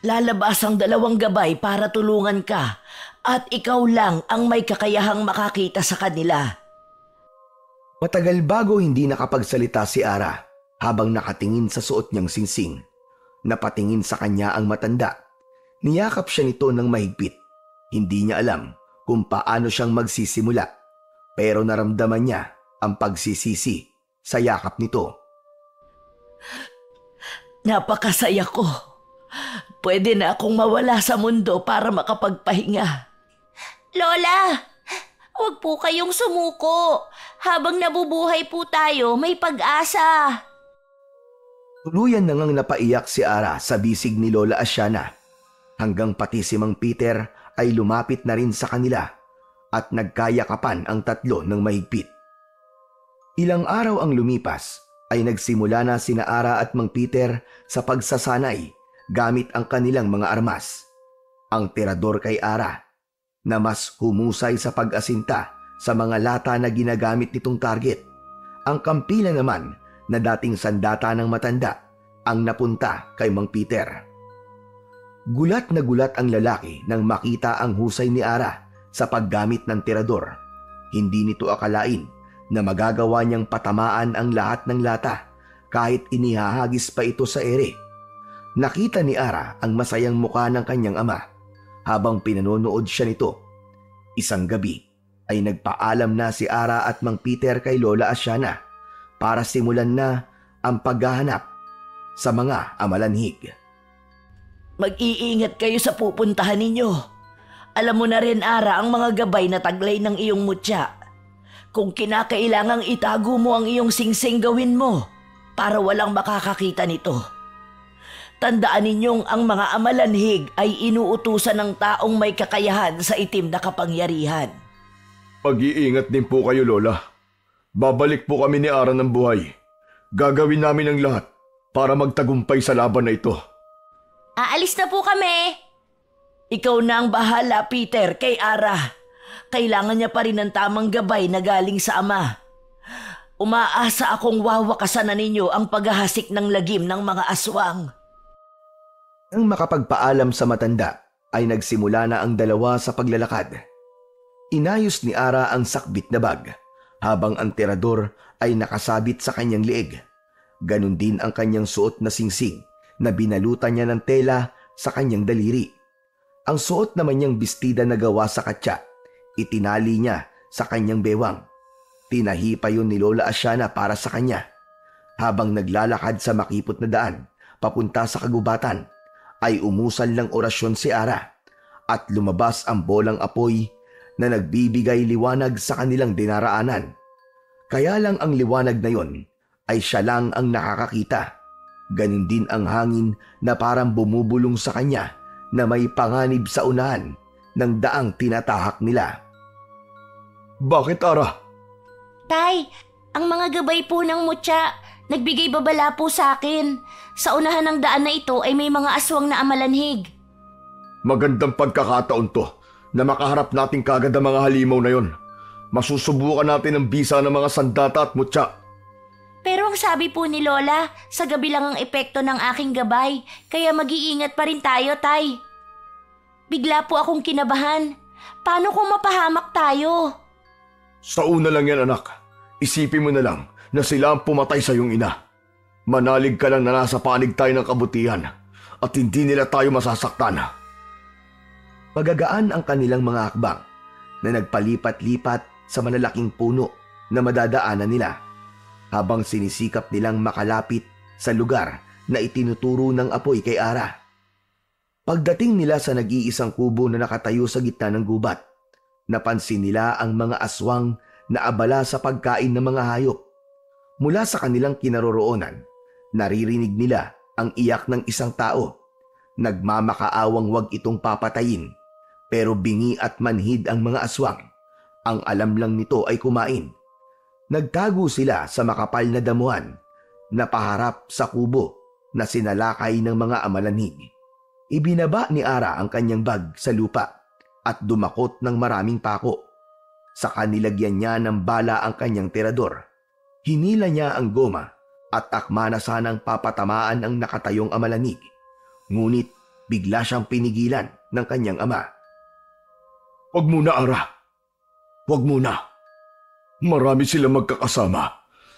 Lalabas ang 2 gabay para tulungan ka at ikaw lang ang may kakayahang makakita sa kanila. Matagal bago hindi nakapagsalita si Ara habang nakatingin sa suot niyang singsing. Napatingin sa kanya ang matanda. Niyakap siya nito ng mahigpit. Hindi niya alam kung paano siyang magsisimula, pero naramdaman niya ang pagsisisi sa yakap nito. Napakasaya ko. Pwede na akong mawala sa mundo para makapagpahinga. Lola, huwag po kayong sumuko. Habang nabubuhay po tayo, may pag-asa. Tuluyan na ngang napaiyak si Ara sa bisig ni Lola Asiana, hanggang pati si Mang Peter ay lumapit na rin sa kanila at nagkayakapan ang 3 ng mahigpit. Ilang araw ang lumipas ay nagsimula na sina Ara at Mang Peter sa pagsasanay gamit ang kanilang mga armas. Ang tirador kay Ara na mas humusay sa pag-asinta sa mga lata na ginagamit nitong target. Ang kampila naman na dating sandata ng matanda ang napunta kay Mang Peter. Gulat na gulat ang lalaki nang makita ang husay ni Ara sa paggamit ng tirador. Hindi nito akalain na magagawa niyang patamaan ang lahat ng lata kahit inihahagis pa ito sa ere. Nakita ni Ara ang masayang mukha ng kanyang ama habang pinanonood siya nito. Isang gabi ay nagpaalam na si Ara at Mang Peter kay Lola Asiana para simulan na ang paghahanap sa mga amalanhig. Mag-iingat kayo sa pupuntahan ninyo. Alam mo na rin, Ara, ang mga gabay na taglay ng iyong mutya. Kung kinakailangang itago mo ang iyong singsing, gawin mo para walang makakakita nito. Tandaan ninyong ang mga amalanhig ay inuutusan ng taong may kakayahan sa itim na kapangyarihan. Mag-iingat din po kayo, Lola. Babalik po kami ni Ara ng buhay. Gagawin namin ang lahat para magtagumpay sa laban na ito. Aalis na po kami. Ikaw na ang bahala, Peter, kay Ara. Kailangan niya pa rin ng tamang gabay na galing sa ama. Umaasa akong wawakasan na ninyo ang paghahasik ng lagim ng mga aswang. Nang makapagpaalam sa matanda, ay nagsimula na ang 2 sa paglalakad. Inayos ni Ara ang sakbit na bag, habang ang tirador ay nakasabit sa kanyang leeg. Ganon din ang kanyang suot na singsing na binalutan niya ng tela sa kanyang daliri. Ang suot naman niyang bestida na gawa sa katsa, itinali niya sa kanyang bewang. Tinahi pa yun ni Lola Asiana para sa kanya. Habang naglalakad sa makipot na daan, papunta sa kagubatan, ay umusal ng orasyon si Ara at lumabas ang bolang apoy na nagbibigay liwanag sa kanilang dinaraanan. Kaya lang ang liwanag na yon ay siya lang ang nakakakita. Ganon din ang hangin na parang bumubulong sa kanya na may panganib sa unahan ng daang tinatahak nila. Bakit, Ara? Tay, ang mga gabay po ng mutya, nagbigay babala po sa akin. Sa unahan ng daan na ito ay may mga aswang na amalanhig. Magandang pagkakataon to na makaharap natin kagad ang mga halimaw na yon. Masusubukan natin ang bisa ng mga sandata at mutya. Pero ang sabi po ni Lola, sa gabi lang ang epekto ng aking gabay, kaya mag-iingat pa rin tayo, Tay. Bigla po akong kinabahan. Paano kung mapahamak tayo? Sa una lang yan, anak. Isipin mo na lang na sila ang pumatay sa iyong ina. Manalig ka lang na nasa panig tayo ng kabutihan at hindi nila tayo masasaktan. Magagaan ang kanilang mga hakbang na nagpalipat-lipat sa malalaking puno na madadaanan nila habang sinisikap nilang makalapit sa lugar na itinuturo ng apoy kay Ara. Pagdating nila sa nag-iisang kubo na nakatayo sa gitna ng gubat, napansin nila ang mga aswang na abala sa pagkain ng mga hayop. Mula sa kanilang kinaroroonan, naririnig nila ang iyak ng isang tao. Nagmamakaawang wag itong papatayin, pero bingi at manhid ang mga aswang. Ang alam lang nito ay kumain. Nagtago sila sa makapal na damuhan na paharap sa kubo na sinalakay ng mga amalanhig. Ibinaba ni Ara ang kanyang bag sa lupa at dumakot ng maraming pako. Saka nilagyan niya ng bala ang kanyang tirador. Hinila niya ang goma at akma na sanang papatamaan ang nakatayong amalanhig. Ngunit bigla siyang pinigilan ng kanyang ama. Huwag muna, Ara. Huwag muna. Marami silang magkakasama.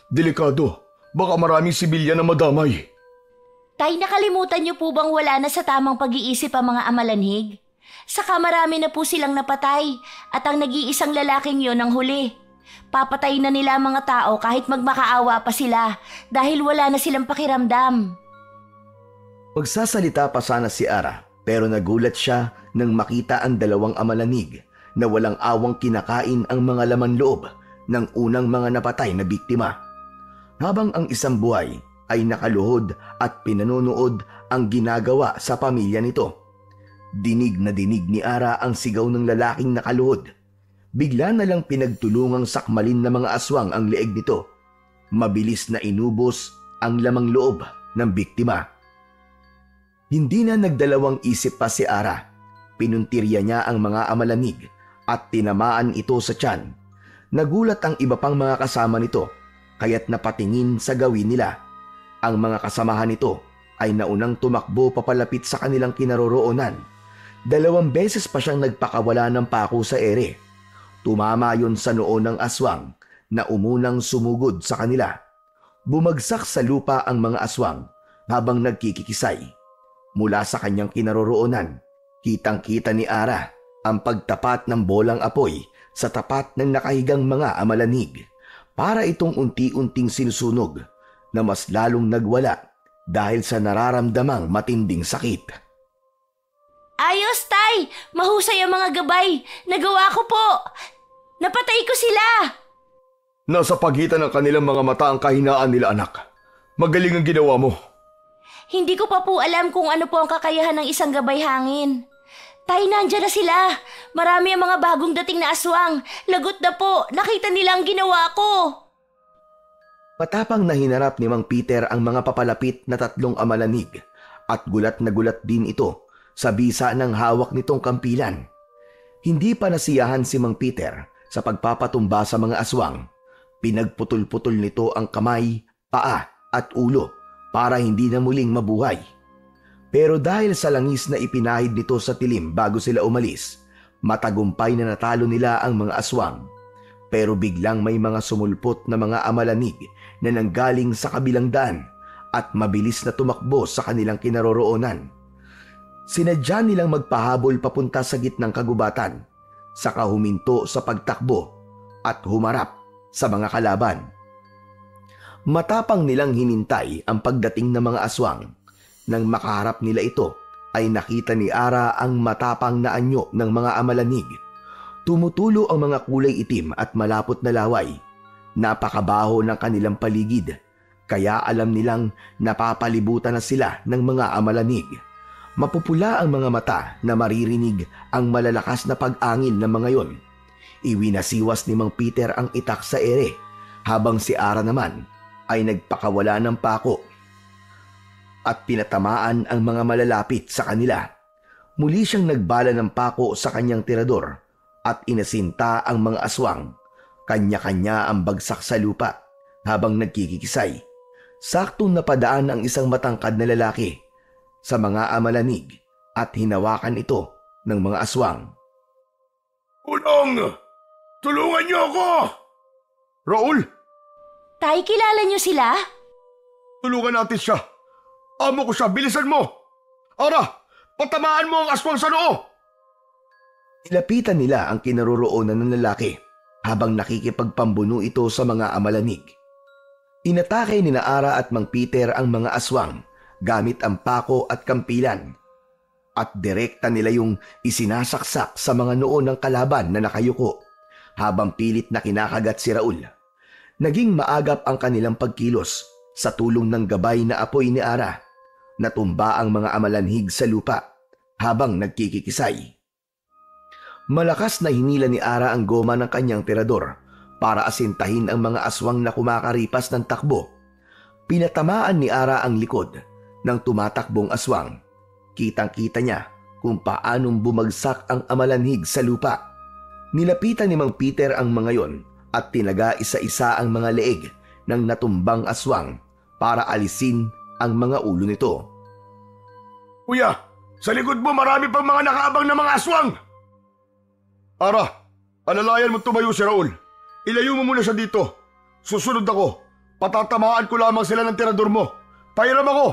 Delikado. Baka maraming sibilyan na madamay. Tay, nakalimutan niyo po bang wala na sa tamang pag-iisip ang mga amalanhig? Saka marami na po silang napatay at ang nag-iisang lalaking yon ang huli. Papatayin na nila ang mga tao kahit magmakaawa pa sila dahil wala na silang pakiramdam. Magsasalita pa sana si Ara pero nagulat siya nang makita ang dalawang amalanhig na walang awang kinakain ang mga laman loob ng unang mga napatay na biktima. Habang ang isang buhay ay nakaluhod at pinanonood ang ginagawa sa pamilya nito. Dinig na dinig ni Ara ang sigaw ng lalaking nakaluhod. Bigla na lang pinagtulungang sakmalin ng mga aswang ang leeg nito. Mabilis na inubos ang lamang loob ng biktima. Hindi na nagdalawang isip pa si Ara. Pinuntirya niya ang mga amalanhig at tinamaan ito sa tiyan. Nagulat ang iba pang mga kasama nito kaya't napatingin sa gawin nila. Ang mga kasamahan nito ay naunang tumakbo papalapit sa kanilang kinaroroonan. 2 beses pa siyang nagpakawala ng pako sa ere. Tumama yon sa noo ng aswang na umunang sumugod sa kanila. Bumagsak sa lupa ang mga aswang habang nagkikikisay. Mula sa kanyang kinaroroonan, kitang-kita ni Ara ang pagtapat ng bolang apoy sa tapat ng nakahigang mga amalanhig. Para itong unti-unting sinusunog na mas lalong nagwala dahil sa nararamdamang matinding sakit. Ayos, Tay! Mahusay ang mga gabay! Nagawa ko po! Napatay ko sila! Nasa pagitan ng kanilang mga mata ang kahinaan nila, anak. Magaling ang ginawa mo. Hindi ko pa po alam kung ano po ang kakayahan ng isang gabay hangin. Tay, nandyan na sila. Marami ang mga bagong dating na aswang. Lagot na po. Nakita nila ang ginawa ko. Matapang na hinarap ni Mang Peter ang mga papalapit na 3 amalanhig at gulat na gulat din ito sa bisa ng hawak nitong kampilan. Hindi pa nasiyahan si Mang Peter sa pagpapatumba sa mga aswang. Pinagputol-putol nito ang kamay, paa at ulo para hindi na muling mabuhay. Pero dahil sa langis na ipinahid nito sa tilim bago sila umalis, matagumpay na natalo nila ang mga aswang. Pero biglang may mga sumulpot na mga amalanhig na nanggaling sa kabilang daan at mabilis na tumakbo sa kanilang kinaroroonan. Sinadya nilang magpahabol papunta sa gitnang kagubatan, saka huminto sa pagtakbo at humarap sa mga kalaban. Matapang nilang hinintay ang pagdating ng mga aswang. Nang makaharap nila ito, ay nakita ni Ara ang matapang na anyo ng mga amalanhig. Tumutulo ang mga kulay itim at malapot na laway. Napakabaho ng kanilang paligid, kaya alam nilang napapalibutan na sila ng mga amalanhig. Mapupula ang mga mata na maririnig ang malalakas na pag-angin ng mga yon. Iwinasiwas ni Mang Peter ang itak sa ere, habang si Ara naman ay nagpakawala ng pako at pinatamaan ang mga malalapit sa kanila. Muli siyang nagbala ng pako sa kanyang tirador at inasinta ang mga aswang. Kanya-kanya ang bagsak sa lupa habang nagkikisay. Saktong napadaan ang isang matangkad na lalaki sa mga amalanhig at hinawakan ito ng mga aswang. Ulong! Tulungan niyo ako! Raul, Tay, kilala niyo sila? tulungan natin siya. Amo ko siya, bilisan mo! Ara, patamaan mo ang aswang sa noo! Nilapitan nila ang kinaroroonan ng lalaki habang nakikipagpambuno ito sa mga amalanig. Inatake ni Ara at Mang Peter ang mga aswang gamit ang pako at kampilan. At direkta nila yung isinasaksak sa mga noo ng kalaban na nakayuko habang pilit na kinakagat si Raul. Naging maagap ang kanilang pagkilos sa tulong ng gabay na apoy ni Ara. Natumba ang mga amalanhig sa lupa habang nagkikikisay. Malakas na hinila ni Ara ang goma ng kanyang tirador para asintahin ang mga aswang na kumakaripas ng takbo. Pinatamaan ni Ara ang likod ng tumatakbong aswang. Kitang-kita niya kung paanong bumagsak ang amalanhig sa lupa. Nilapitan ni Mang Peter ang mga yon at tinaga isa-isa ang mga leeg ng natumbang aswang para alisin ang mga ulo nito. Kuya, sa likod mo marami pang mga nakaabang na mga aswang! Ara, alalayan mo tumayo si Raul. Ilayo mo muna siya dito. Susunod ako. Patatamaan ko lamang sila ng tirador mo. Pahiram ako!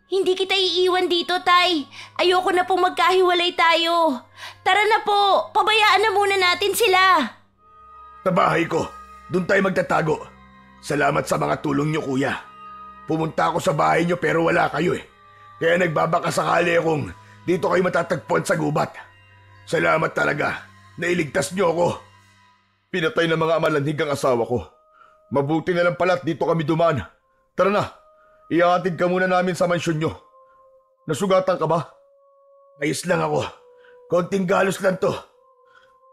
Hindi kita iiwan dito, Tay. Ayoko na pong magkahiwalay tayo. Tara na po, pabayaan na muna natin sila. Sa bahay ko, doon tayo magtatago. Salamat sa mga tulong niyo, kuya. Pumunta ako sa bahay niyo pero wala kayo eh. Kaya nagbabaka sakali akong dito kayo matatagpuan sa gubat. Salamat talaga, nailigtas niyo ako. Pinatay ng mga amalanhig ang asawa ko. Mabuti na lang pala't dito kami dumaan. Tara na, ihahatid ka muna namin sa mansyon niyo. Nasugatan ka ba? Ayos lang ako. Konting galos lang to.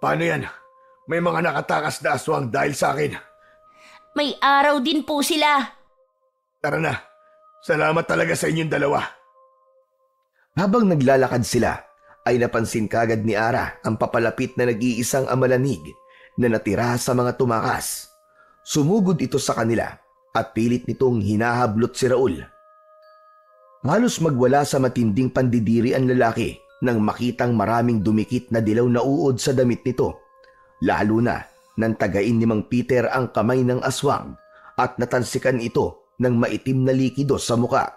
Paano yan? May mga nakatakas na aswang dahil sa akin. May araw din po sila. Tara na. Salamat talaga sa inyong dalawa. Habang naglalakad sila, ay napansin kagad ni Ara ang papalapit na nag-iisang amalanig na natira sa mga tumakas. Sumugod ito sa kanila at pilit nitong hinahablot si Raul. Halos magwala sa matinding pandidiri ang lalaki nang makitang maraming dumikit na dilaw na uod sa damit nito. Lalo na nang tagain ni Mang Peter ang kamay ng aswang at natansikan ito ng maitim na likido sa muka.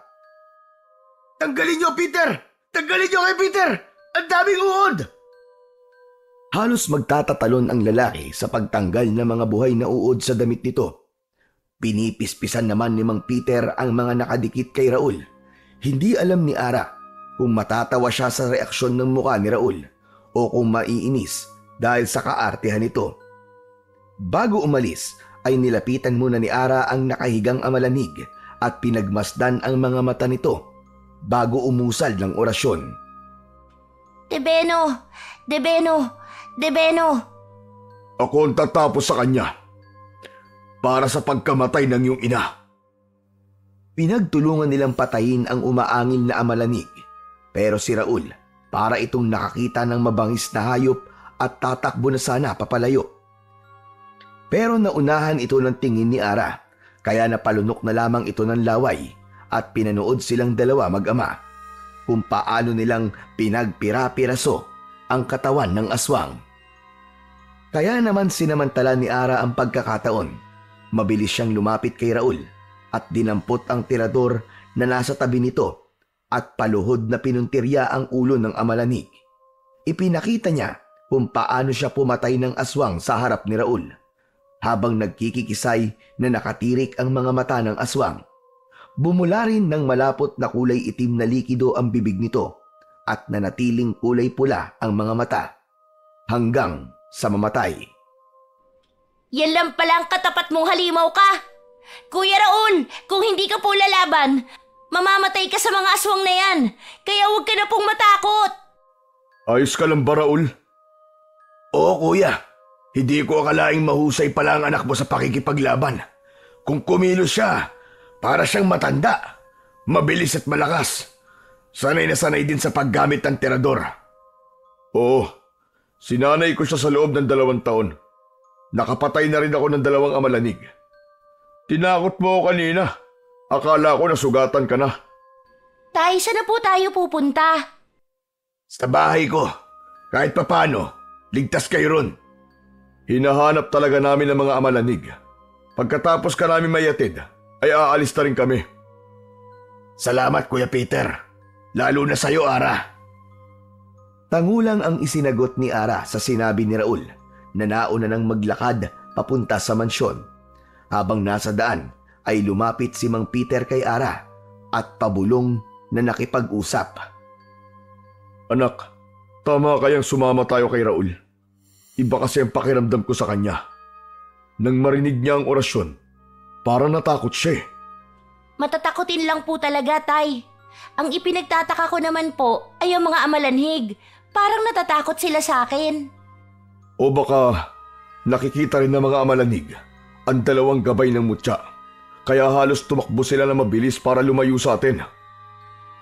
Tanggalin niyo, Peter! Tanggalin niyo kay Peter! Ang daming uod! Halos magtatatalon ang lalaki sa pagtanggal ng mga buhay na uod sa damit nito. Pinipispisan naman ni Mang Peter ang mga nakadikit kay Raul. Hindi alam ni Ara kung matatawa siya sa reaksyon ng mukha ni Raul o kung maiinis dahil sa kaartehan nito. Bago umalis ay nilapitan muna ni Ara ang nakahigang amalanig at pinagmasdan ang mga mata nito bago umusal ng orasyon. Debeno! Debeno! Debeno! Ako ang tatapos sa kanya para sa pagkamatay ng iyong ina. Pinagtulungan nilang patayin ang umaangil na amalanig, pero si Raul, para itong nakakita ng mabangis na hayop at tatakbo na sana papalayo. Pero naunahan ito ng tingin ni Ara, kaya napalunok na lamang ito ng laway at pinanood silang dalawa mag-ama kung paano nilang pinagpira-piraso ang katawan ng aswang. Kaya naman sinamantala ni Ara ang pagkakataon. Mabilis siyang lumapit kay Raul at dinampot ang tirador na nasa tabi nito at paluhod na pinuntirya ang ulo ng amalanig. Ipinakita niya kung paano siya pumatay ng aswang sa harap ni Raul. Habang nagkikikisay na nakatirik ang mga mata ng aswang, bumula rin ng malapot na kulay itim na likido ang bibig nito at nanatiling kulay pula ang mga mata hanggang sa mamatay. Yan lang pala ang katapat mong halimaw ka! Kuya Raul, kung hindi ka po lalaban, mamamatay ka sa mga aswang na yan. Kaya huwag ka na pong matakot. Ayos ka lang ba, Raul? Oo, kuya. Hindi ko akalaing mahusay pala ang anak mo sa pakikipaglaban. Kung kumilos siya, para siyang matanda, mabilis at malakas. Sanay na sanay din sa paggamit ng tirador. Oo, sinanay ko siya sa loob ng 2 taon. Nakapatay na rin ako ng 2 amalanig. Tinakot mo ako kanina. Akala ko nasugatan ka na. Tay, saan na po tayo pupunta? Sa bahay ko. Kahit papano, Ligtas kayo ron. Hinahanap talaga namin ang mga amalanig. Pagkatapos ka namin mayatid, ay aalis na rin kami. Salamat, Kuya Peter. Lalo na sa'yo, Ara. Tangulang ang isinagot ni Ara sa sinabi ni Raul na nauna nang maglakad papunta sa mansyon. Habang nasa daan ay lumapit si Mang Peter kay Ara at pabulong na nakipag-usap. Anak, tama kayang sumama tayo kay Raul. Iba kasi ang pakiramdam ko sa kanya. Nang marinig niya ang orasyon, para natakot siya. Matatakotin lang po talaga, Tay. Ang ipinagtataka ko naman po ay ang mga amalanhig. Parang natatakot sila sa akin. O baka nakikita rin ng mga amalanig ang dalawang gabay ng mutya. Kaya halos tumakbo sila na mabilis para lumayo sa atin.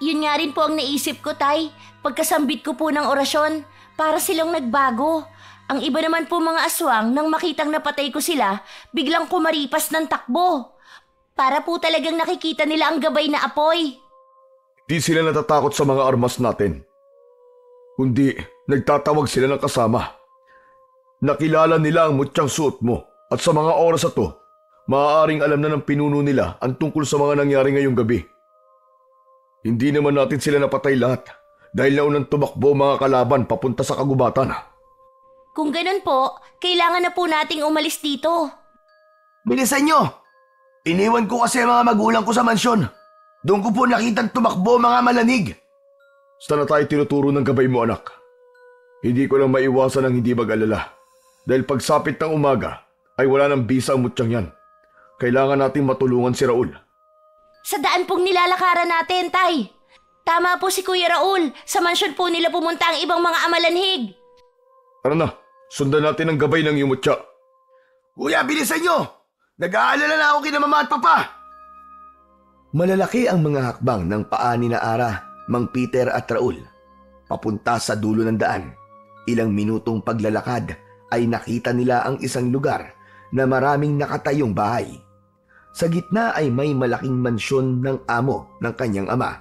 Yun nga rin po ang naisip ko, Tay. Pagkasambit ko po ng orasyon, para silang nagbago. Ang iba naman po mga aswang nang makitang napatay ko sila, biglang kumaripas ng takbo. Para po talagang nakikita nila ang gabay na apoy. Di sila natatakot sa mga armas natin. Kundi nagtatawag sila ng kasama. Nakilala nila ang mutyang suot mo at sa mga oras na to, maaaring alam na ng pinuno nila ang tungkol sa mga nangyari ngayong gabi. Hindi naman natin sila napatay lahat dahil naunang tumakbo mga kalaban papunta sa kagubatan. Kung ganun po, kailangan na po nating umalis dito. Bilisan nyo! Iniwan ko kasi ang mga magulang ko sa mansyon. Doon ko po nakitang tumakbo mga malanig. Saan na tayo tinuturo ng gabay mo, anak? Hindi ko lang maiwasan ang hindi mag-alala. Dahil pagsapit ng umaga ay wala nang bisa ang mutyang yan. Kailangan natin matulungan si Raul. Sa daan pong nilalakaran natin, Tay. Tama po si Kuya Raul. Sa mansyon po nila pumunta ang ibang mga amalanhig. Tara na, sundan natin ang gabay ng iyong mutya. Kuya, bilisan nyo! Nag-aalala na ako kina mama at papa. Malalaki ang mga hakbang ng paa ni na Ara, Mang Peter at Raul. Papunta sa dulo ng daan. Ilang minutong paglalakad ay nakita nila ang isang lugar na maraming nakatayong bahay. Sa gitna ay may malaking mansyon ng amo ng kanyang ama.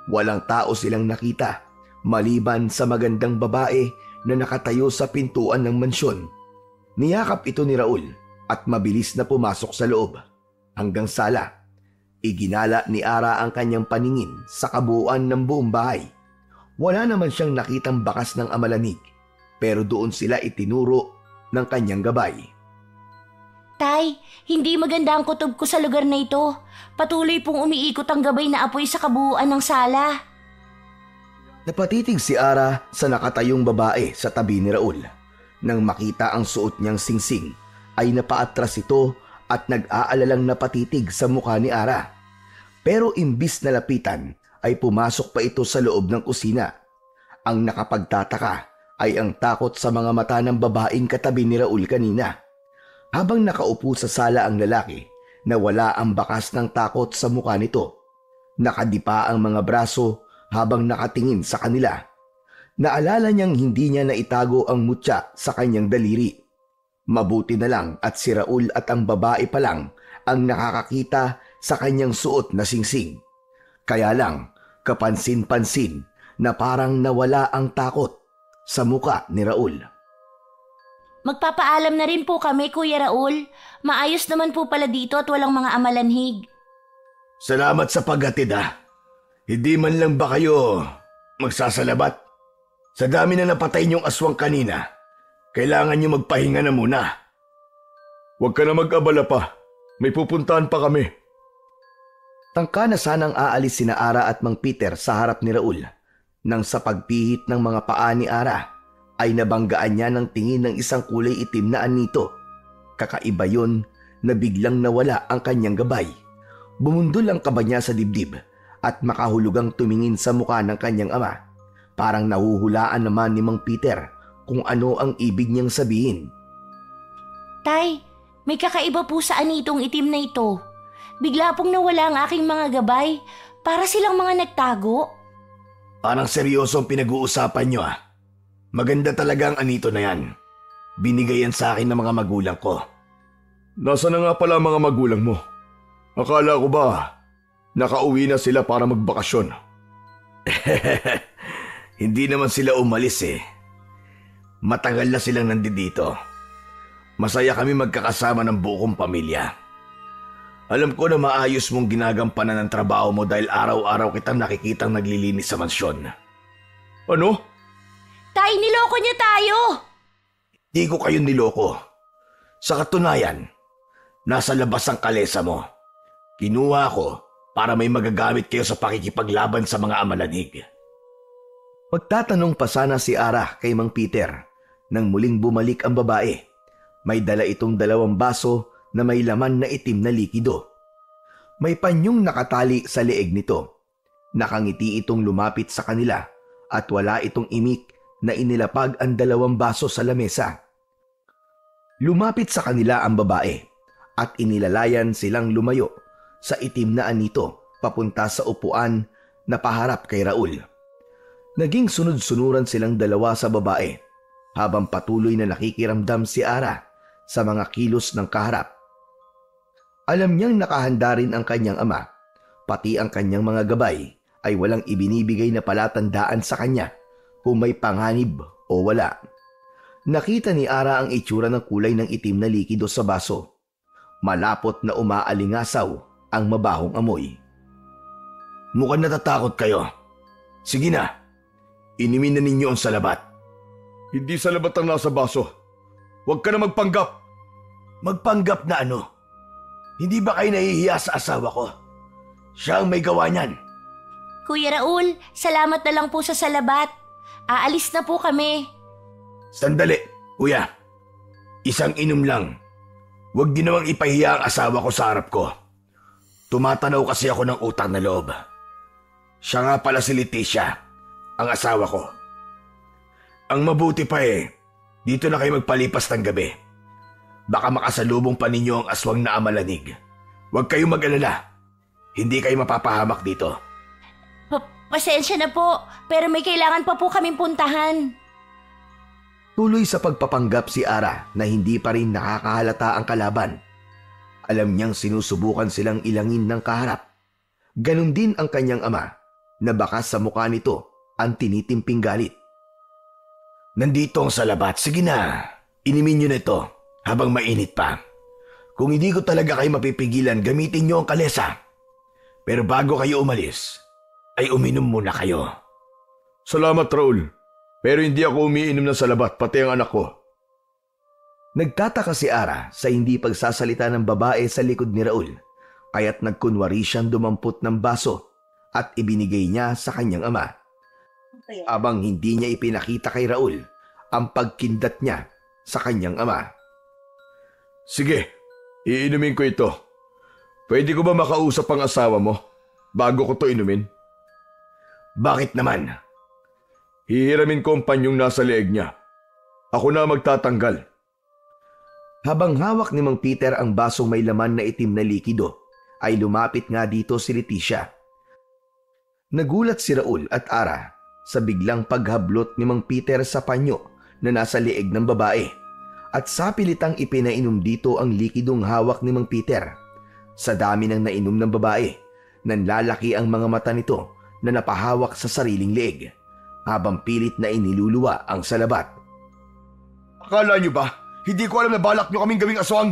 Walang tao silang nakita, maliban sa magandang babae na nakatayo sa pintuan ng mansyon. Niyakap ito ni Raul at mabilis na pumasok sa loob. Hanggang sala, iginala ni Ara ang kanyang paningin sa kabuuan ng buong bahay. Wala naman siyang nakitang bakas ng amalanig, pero doon sila itinuro ng kanyang gabay. Tay, hindi maganda ang kutob ko sa lugar na ito. Patuloy pong umiikot ang gabay na apoy sa kabuuan ng sala. Napatitig si Ara sa nakatayong babae sa tabi ni Raul. Nang makita ang suot niyang singsing, ay napaatras ito at nag-aalalang napatitig sa mukha ni Ara. Pero imbis na lapitan, ay pumasok pa ito sa loob ng kusina. Ang nakapagtataka ay ang takot sa mga mata ng babaeng katabi ni Raul kanina. Habang nakaupo sa sala ang lalaki, nawala ang bakas ng takot sa mukha nito. Nakadipa ang mga braso habang nakatingin sa kanila. Naalala niyang hindi niya naitago ang mutya sa kanyang daliri. Mabuti na lang at si Raul at ang babae pa lang ang nakakakita sa kanyang suot na singsing. Kaya lang, kapansin-pansin na parang nawala ang takot sa muka ni Raul. Magpapaalam na rin po kami, Kuya Raul. Maayos naman po pala dito at walang mga amalanhig. Salamat sa paghatid ah. Hindi man lang ba kayo magsasalabat? Sa dami na napatay niyong aswang kanina, kailangan niyo magpahinga na muna. Huwag ka na mag-abala pa. May pupuntahan pa kami. Tangka na sanang aalis sina Ara at Mang Peter sa harap ni Raul. Nang sa pagpihit ng mga paa ni Ara, ay nabanggaan niya ng tingin ng isang kulay itim na anito. Kakaiba yun na biglang nawala ang kanyang gabay. Bumundol ang kaba niya sa dibdib at makahulugang tumingin sa mukha ng kanyang ama. Parang nahuhulaan naman ni Mang Peter kung ano ang ibig niyang sabihin. Tay, may kakaiba po sa anitong itim na ito. Bigla pong nawala ang aking mga gabay. Para silang mga nagtago. Parang seryoso ang pinag-uusapan niyo ah. Maganda talaga ang anito na yan. Binigay yan sa akin ng mga magulang ko. Nasaan na nga pala ang mga magulang mo? Akala ko ba nakauwi na sila para magbakasyon? Hindi naman sila umalis eh. Matagal na silang nandito. Masaya kami magkakasama ng buong pamilya. Alam ko na maayos mong ginagampanan ng trabaho mo dahil araw-araw kitang nakikitang naglilinis sa mansyon. Ano? Tay, niloko niya tayo! Di ko kayo niloko. Sa katunayan, nasa labas ang kalesa mo. Kinuha ko para may magagamit kayo sa pakikipaglaban sa mga amalanhig. Magtatanong pa sana si Ara kay Mang Peter nang muling bumalik ang babae. May dala itong 2 baso na may laman na itim na likido. May panyong nakatali sa leeg nito. Nakangiti itong lumapit sa kanila at wala itong imik na inilapag ang 2 baso sa lamesa. Lumapit sa kanila ang babae at inilalayan silang lumayo sa itim na anito papunta sa upuan na paharap kay Raul. Naging sunod-sunuran silang 2 sa babae habang patuloy na nakikiramdam si Ara sa mga kilos ng kaharap. Alam niyang nakahanda rin ang kanyang ama, pati ang kanyang mga gabay ay walang ibinibigay na palatandaan sa kanya kung may panganib o wala. Nakita ni Ara ang itsura ng kulay ng itim na likido sa baso. Malapot na umaalingasaw ang mabahong amoy. Mukhang natatakot kayo. Sige na, inimin na ninyo ang salabat. Hindi salabat ang nasa baso. Huwag ka na magpanggap. Magpanggap na ano? Hindi ba kayo nahihiya sa asawa ko? Siya ang may gawa niyan. Kuya Raul, salamat na lang po sa salabat. Aalis na po kami. Sandali, kuya. Isang inom lang. Huwag din namang ipahiya ang asawa ko sa harap ko. Tumatanaw kasi ako ng utang na loob. Siya nga pala si Leticia, ang asawa ko. Ang mabuti pa dito na kayo magpalipas ng gabi. Baka makasalubong pa ninyo ang aswang na amalanig. Huwag kayong mag-alala. Hindi kayo mapapahamak dito. Pasensya na po, pero may kailangan pa po kaming puntahan. Tuloy sa pagpapanggap si Ara na hindi pa rin nakakahalata ang kalaban. Alam niyang sinusubukan silang ilangin ng kaharap. Ganon din ang kanyang ama na baka sa mukha nito ang tinitimping galit. Nandito ang salabat. Sige na, inimin nyo na ito habang mainit pa. Kung hindi ko talaga kayo mapipigilan, gamitin nyo ang kalesa. Pero bago kayo umalis, ay uminom muna kayo. Salamat, Raul. Pero hindi ako umiinom ng salabat, pati ang anak ko. Nagtataka si Ara sa hindi pagsasalita ng babae sa likod ni Raul, kaya't nagkunwari siyang dumampot ng baso at ibinigay niya sa kanyang ama. Abang hindi niya ipinakita kay Raul ang pagkindat niya sa kanyang ama. Sige, iinumin ko ito. Pwede ko ba makausap ang asawa mo bago ko to inumin? Bakit naman? Hihiramin ko ang panyong nasa leeg niya. Ako na magtatanggal. Habang hawak ni Mang Peter ang basong may laman na itim na likido, ay lumapit nga dito si Leticia. Nagulat si Raul at Ara sa biglang paghablot ni Mang Peter sa panyo na nasa leeg ng babae at sa pilitang ipinainom dito ang likidong hawak ni Mang Peter. Sa dami ng nainom ng babae, nanlalaki ang mga mata nito na napahawak sa sariling leeg habang pilit na iniluluwa ang salabat. Akala niyo ba, hindi ko alam na balak niyo kaming gawing aswang?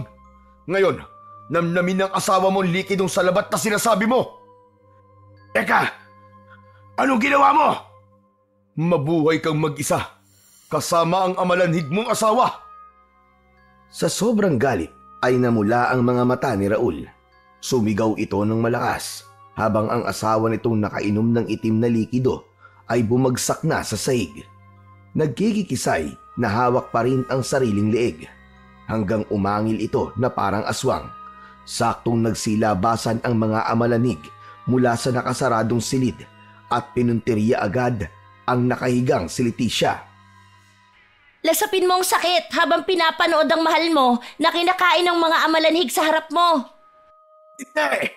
Ngayon, namnamin ng asawa mo ang likidong salabat na sinasabi mo. Eka, anong ginawa mo? Mabuhay kang mag-isa, kasama ang amalanhig mong asawa. Sa sobrang galit ay namula ang mga mata ni Raul. Sumigaw ito ng malakas habang ang asawa nitong nakainom ng itim na likido ay bumagsak na sa sahig. Nagkikikisay na hawak pa rin ang sariling leeg hanggang umangil ito na parang aswang. Saktong nagsilabasan ang mga amalanig mula sa nakasaradong silid at pinunteriya agad ang nakahigang si Leticia. Lasapin mo ang sakit habang pinapanood ang mahal mo na kinakain ng mga amalanhig sa harap mo. Hindi!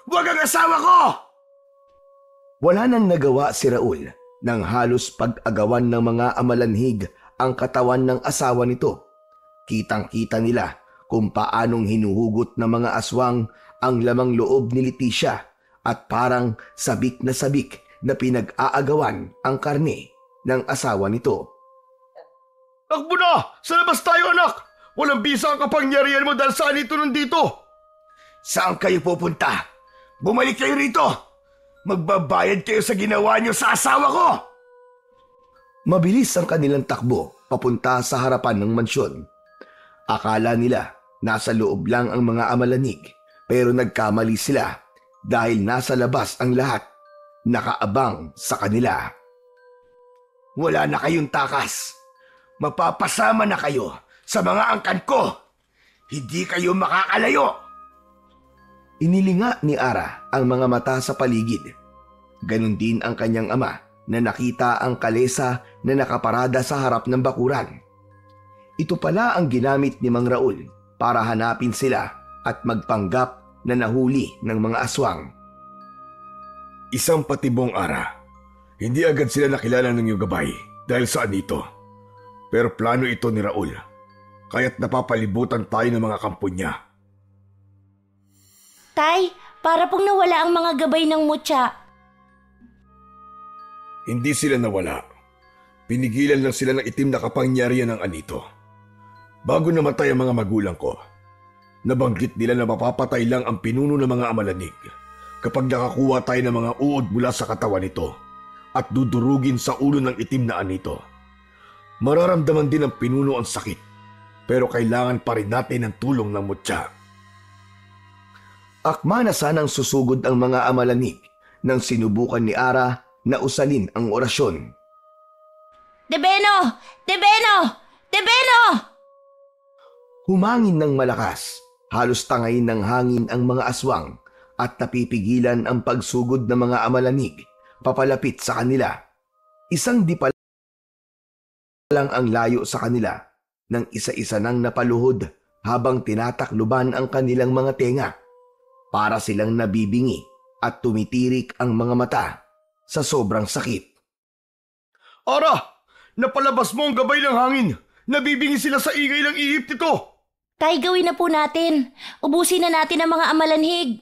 Huwag ang asawa ko! Wala nang nagawa si Raul nang halos pag-agawan ng mga amalanhig ang katawan ng asawa nito. Kitang-kita nila kung paanong hinuhugot ng mga aswang ang lamang loob ni Leticia at parang sabik na pinag-aagawan ang karne ng asawa nito. Takbo na! Sa labas tayo, anak! Walang bisa ang kapangyarihan mo dahil saan ito nandito? Saan kayo pupunta? Bumalik kayo rito! Magbabayad kayo sa ginawa niyo sa asawa ko! Mabilis ang kanilang takbo papunta sa harapan ng mansyon. Akala nila nasa loob lang ang mga amalanig, pero nagkamali sila dahil nasa labas ang lahat, nakaabang sa kanila. Wala na kayong takas. Mapapasama na kayo sa mga angkan ko. Hindi kayo makakalayo. Inilinga ni Ara ang mga mata sa paligid. Ganon din ang kanyang ama na nakita ang kalesa na nakaparada sa harap ng bakuran. Ito pala ang ginamit ni Mang Raul para hanapin sila at magpanggap na nahuli ng mga aswang. Isang patibong, Ara. Hindi agad sila nakilala ng iyong gabay dahil saan ito. Pero plano ito ni Raul. Kaya't napapalibutan tayo ng mga kampo niya. Tay, para pong nawala ang mga gabay ng mutya. Hindi sila nawala. Pinigilan lang sila ng itim na kapangyarihan ng anito. Bago namatay ang mga magulang ko, nabanggit nila na mapapatay lang ang pinuno ng mga amalanig kapag nakakuha tayo ng mga uod mula sa katawan nito at dudurugin sa ulo ng itim na anito. Mararamdaman din ng pinuno ang sakit, pero kailangan pa rin natin ng tulong ng mutya. Akma na sanang susugod ang mga amalanig nang sinubukan ni Ara na usalin ang orasyon. Debeno! Debeno! Debeno! Humangin ng malakas, halos tangayin ng hangin ang mga aswang at napipigilan ang pagsugod ng mga amalanig papalapit sa kanila. Isang di pa lang ang layo sa kanila nang isa-isa nang napaluhod habang tinatakluban ang kanilang mga tenga. Para silang nabibingi at tumitirik ang mga mata sa sobrang sakit. Ara! Napalabas mo ang gabay ng hangin! Nabibingi sila sa ingay ng ihip nito! Tay, gawin na po natin. Ubusin na natin ang mga amalanhig.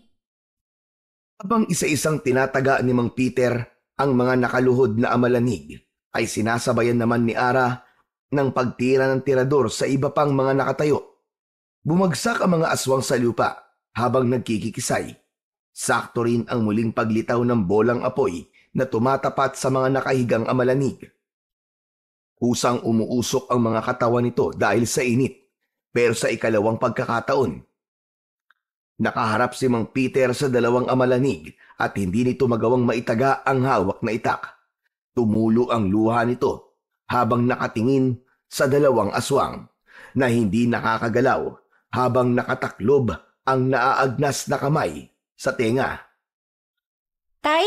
Habang isa-isang tinataga ni Mang Peter ang mga nakaluhod na amalanig, ay sinasabayan naman ni Ara ng pagtira ng tirador sa iba pang mga nakatayo. Bumagsak ang mga aswang sa lupa habang nagkikikisay. Sakto rin ang muling paglitaw ng bolang apoy na tumatapat sa mga nakahigang amalanig. Kusang umuusok ang mga katawan nito dahil sa init, pero sa ikalawang pagkakataon, nakaharap si Mang Peter sa dalawang amalanig at hindi nito magawang maitaga ang hawak na itak. Tumulo ang luha nito habang nakatingin sa dalawang aswang na hindi nakakagalaw habang nakataklob ang naaagnas na kamay sa tenga. Tay,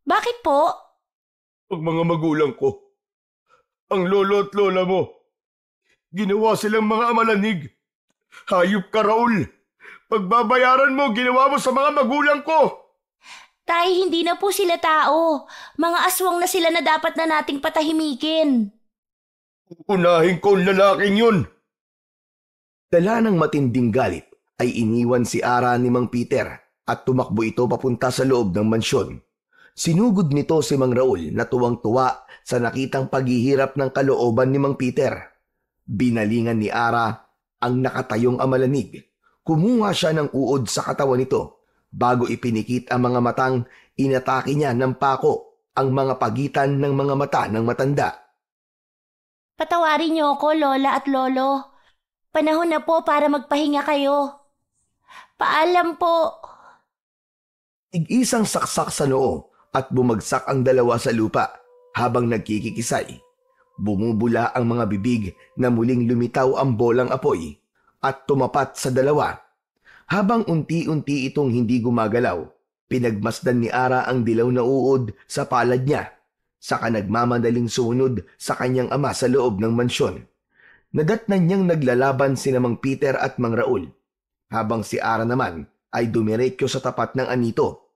bakit po? Ang mga magulang ko, ang lolo at lola mo, ginawa silang mga amalanig. Hayop ka, Raul! Pagbabayaran mo, ginawa mo sa mga magulang ko! Tay, hindi na po sila tao. Mga aswang na sila na dapat na nating patahimikin. Unahin ko ang lalaking yun! Dala ng matinding galit ay iniwan si Ara ni Mang Peter at tumakbo ito papunta sa loob ng mansyon. Sinugod nito si Mang Raul na tuwang-tuwa sa nakitang paghihirap ng kalooban ni Mang Peter. Binalingan ni Ara ang nakatayong amalanig. Kumuha siya ng uod sa katawan nito bago ipinikit ang mga matang inatake niya ng pako ang mga pagitan ng mga mata ng matanda. Patawarin niyo ako, Lola at Lolo. Panahon na po para magpahinga kayo. Paalam po. Ig-isang saksak sa noo at bumagsak ang dalawa sa lupa habang nagkikikisay. Bumubula ang mga bibig na muling lumitaw ang bolang apoy at tumapat sa dalawa. Habang unti-unti itong hindi gumagalaw, pinagmasdan ni Ara ang dilaw na uod sa palad niya. Saka nagmamadaling sumunod sa kanyang ama sa loob ng mansyon. Nadatnan niyang naglalaban si Mang Peter at Mang Raul, habang si Ara naman ay dumiretso sa tapat ng anito.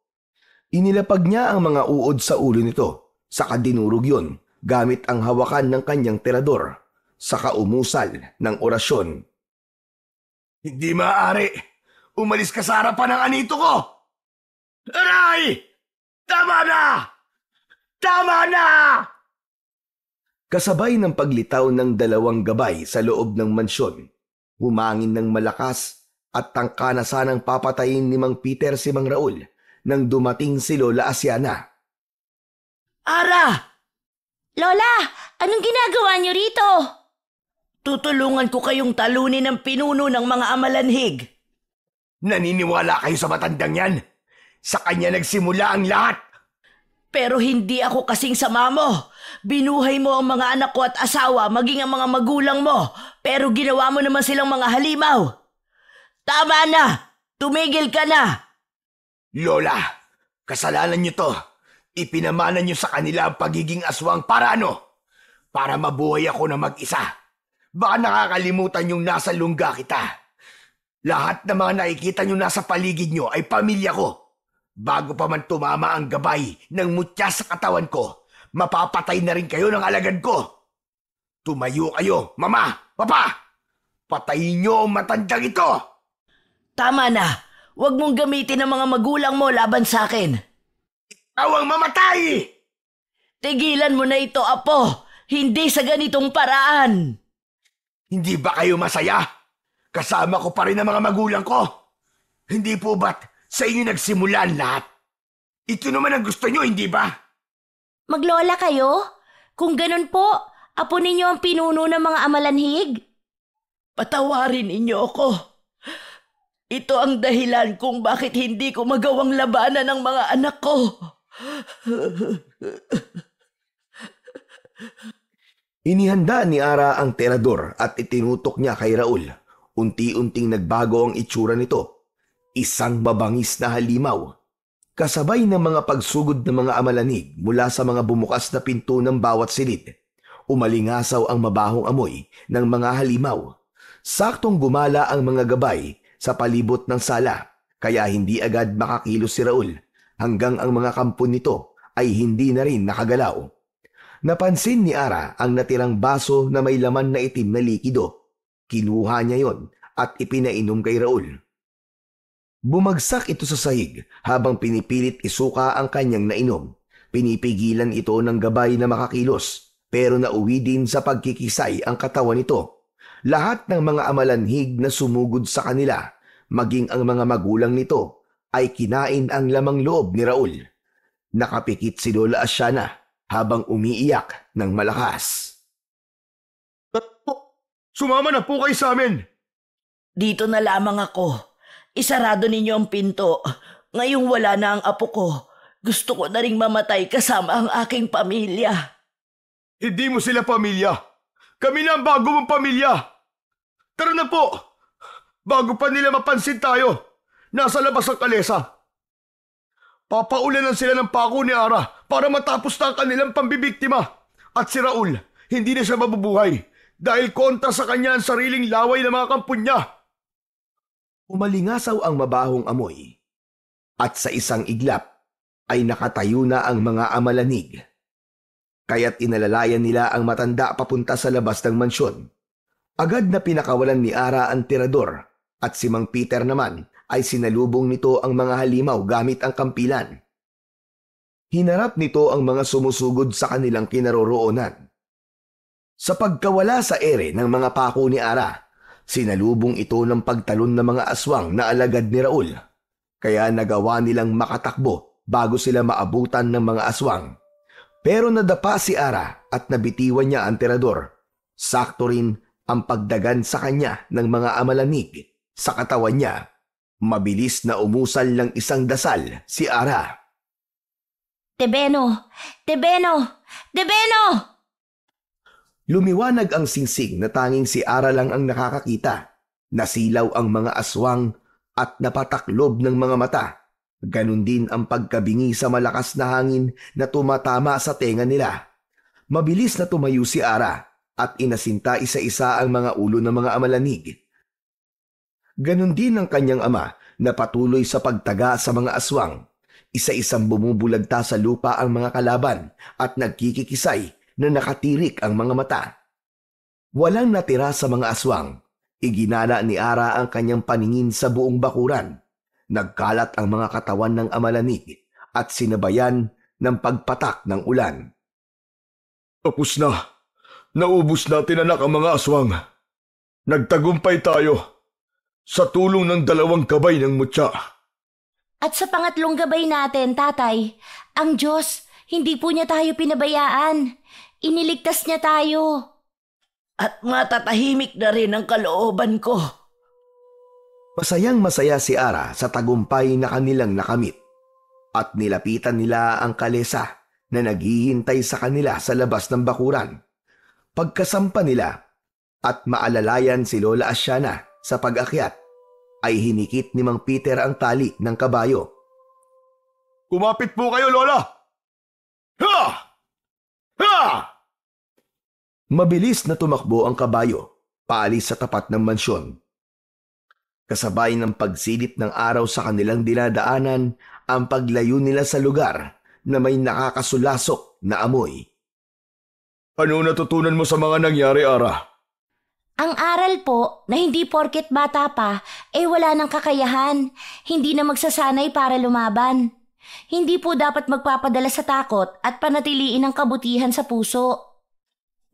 Inilapag niya ang mga uod sa ulo nito, saka dinurog yun gamit ang hawakan ng kanyang tirador, saka umusal ng orasyon. Hindi maaari! Umalis ka sa harapan ng anito ko! Aray! Tama na! Tama na! Kasabay ng paglitaw ng dalawang gabay sa loob ng mansyon, humangin ng malakas at tangka na sanang papatayin ni Mang Peter si Mang Raul nang dumating si Lola Asiana. Ara! Lola, anong ginagawa niyo rito? Tutulungan ko kayong talunin ng pinuno ng mga amalanhig. Naniniwala kayo sa matandang yan? Sa kanya nagsimula ang lahat. Pero hindi ako kasing sama mo. Binuhay mo ang mga anak ko at asawa, maging ang mga magulang mo. Pero ginawa mo naman silang mga halimaw. Tama na! Tumigil ka na! Lola, kasalanan niyo to. Ipinamana niyo sa kanila ang pagiging aswang para ano? Para mabuhay ako na mag-isa. Baka nakakalimutan yung nasa lungga kita. Lahat ng mga nakikita niyo nasa paligid niyo ay pamilya ko. Bago pa man tumama ang gabay ng mutya sa katawan ko, mapapatay na rin kayo ng alagad ko. Tumayo kayo, Mama, Papa! Patayin niyo ang matandang ito! Tama na! Huwag mong gamitin ang mga magulang mo laban sa akin. Ikaw ang mamatay! Tigilan mo na ito, Apo! Hindi sa ganitong paraan! Hindi ba kayo masaya? Kasama ko pa rin ang mga magulang ko. Hindi po ba't sa inyo nagsimula ang lahat? Ito naman ang gusto nyo, hindi ba? Maglola kayo? Kung ganun po, apo ninyo ang pinuno ng mga amalanhig? Patawarin ninyo ako. Ito ang dahilan kung bakit hindi ko magawang labanan ng mga anak ko. Inihanda ni Ara ang terador at itinutok niya kay Raul. Unti-unting nagbago ang itsura nito. Isang mabangis na halimaw. Kasabay ng mga pagsugod ng mga amalanig mula sa mga bumukas na pinto ng bawat silid. Umalingasaw ang mabahong amoy ng mga halimaw. Saktong gumala ang mga gabay sa palibot ng sala, kaya hindi agad makakilos si Raul hanggang ang mga kampon nito ay hindi na rin nakagalaw. Napansin ni Ara ang natirang baso na may laman na itim na likido. Kinuha niya yon at ipinainom kay Raul. Bumagsak ito sa sahig habang pinipilit isuka ang kanyang nainom. Pinipigilan ito ng gabay na makakilos, pero nauwi din sa pagkikisay ang katawan nito. Lahat ng mga amalanhig na sumugod sa kanila, maging ang mga magulang nito, ay kinain ang lamang loob ni Raul. Nakapikit si Lola Asiana habang umiiyak ng malakas. Sumama na po kayo sa amin! Dito na lamang ako. Isarado ninyo ang pinto. Ngayong wala na ang apo ko. Gusto ko na ring mamatay kasama ang aking pamilya. Hindi mo sila pamilya. Kami na ang bago mong pamilya. Tara na po. Bago pa nila mapansin tayo. Nasa labas ang kalesa. Papaulanan sila ng pako ni Ara para matapos na ang kanilang pambibiktima. At si Raul, hindi na siya mabubuhay dahil kontra sa kanya ang sariling laway ng mga kampon niya. Umalingasaw ang mabahong amoy. At sa isang iglap ay nakatayo na ang mga amalanig. Kaya't inalalayan nila ang matanda papunta sa labas ng mansyon. Agad na pinakawalan ni Ara ang tirador at si Mang Peter naman ay sinalubong nito ang mga halimaw gamit ang kampilan. Hinarap nito ang mga sumusugod sa kanilang kinaroroonan. Sa pagkawala sa ere ng mga pako ni Ara, sinalubong ito ng pagtalon ng mga aswang na alagad ni Raul. Kaya nagawa nilang makatakbo bago sila maabutan ng mga aswang. Pero nadapa si Ara at nabitiwan niya ang tirador. Sakto rin ang pagdagan sa kanya ng mga amalanig sa katawan niya. Mabilis na umusal ng isang dasal si Ara. Tebeno! Tebeno! Tebeno! Lumiwanag ang singsing na tanging si Ara lang ang nakakakita. Nasilaw ang mga aswang at napataklob ng mga mata. Ganon din ang pagkabingi sa malakas na hangin na tumatama sa tenga nila. Mabilis na tumayo si Ara at inasinta isa-isa ang mga ulo ng mga amalanig. Ganon din ang kanyang ama na patuloy sa pagtaga sa mga aswang. Isa-isang bumubulagta sa lupa ang mga kalaban at nagkikikisay na nakatirik ang mga mata. Walang natira sa mga aswang. Iginala ni Ara ang kanyang paningin sa buong bakuran. Nagkalat ang mga katawan ng amalanig at sinabayan ng pagpatak ng ulan. Tapos na. Naubos natin anak ang mga aswang. Nagtagumpay tayo sa tulong ng 2 gabay ng mutya. At sa pangatlong gabay natin, tatay, ang Diyos, hindi po niya tayo pinabayaan. Iniligtas niya tayo. At matatahimik na rin ang kalooban ko. Masayang masaya si Ara sa tagumpay na kanilang nakamit at nilapitan nila ang kalesa na naghihintay sa kanila sa labas ng bakuran. Pagkasampa nila at maalalayan si Lola Asyana sa pag-akyat, ay hinikit ni Mang Peter ang tali ng kabayo. Kumapit po kayo, Lola! Ha! Ha! Mabilis na tumakbo ang kabayo paalis sa tapat ng mansyon. Kasabay ng pagsilip ng araw sa kanilang dinadaanan ang paglayo nila sa lugar na may nakakasulasok na amoy. Ano natutunan mo sa mga nangyari, Ara? Ang aral po na hindi porket bata pa, wala nang kakayahan. Hindi na magsasanay para lumaban. Hindi po dapat magpapadala sa takot at panatiliin ang kabutihan sa puso.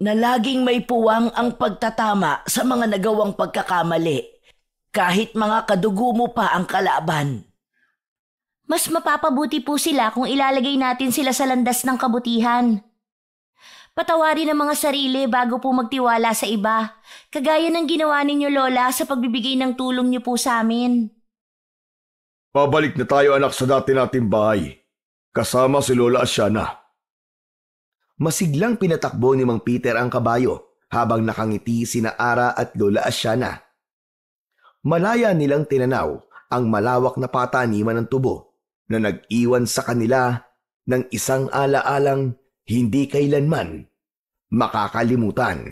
Na laging may puwang ang pagtatama sa mga nagawang pagkakamali, kahit mga kadugo mo pa ang kalaban. Mas mapapabuti po sila kung ilalagay natin sila sa landas ng kabutihan. Patawarin ang mga sarili bago po magtiwala sa iba, kagaya ng ginawa ninyo, Lola, sa pagbibigay ng tulong niyo po sa amin. Pabalik na tayo anak sa dati nating bahay, kasama si Lola Asyana. Masiglang pinatakbo ni Mang Peter ang kabayo habang nakangiti sina Ara at Lola Asyana. Malaya nilang tinanaw ang malawak na pataniman ng tubo na nag-iwan sa kanila ng isang alaalang hindi kailanman makakalimutan.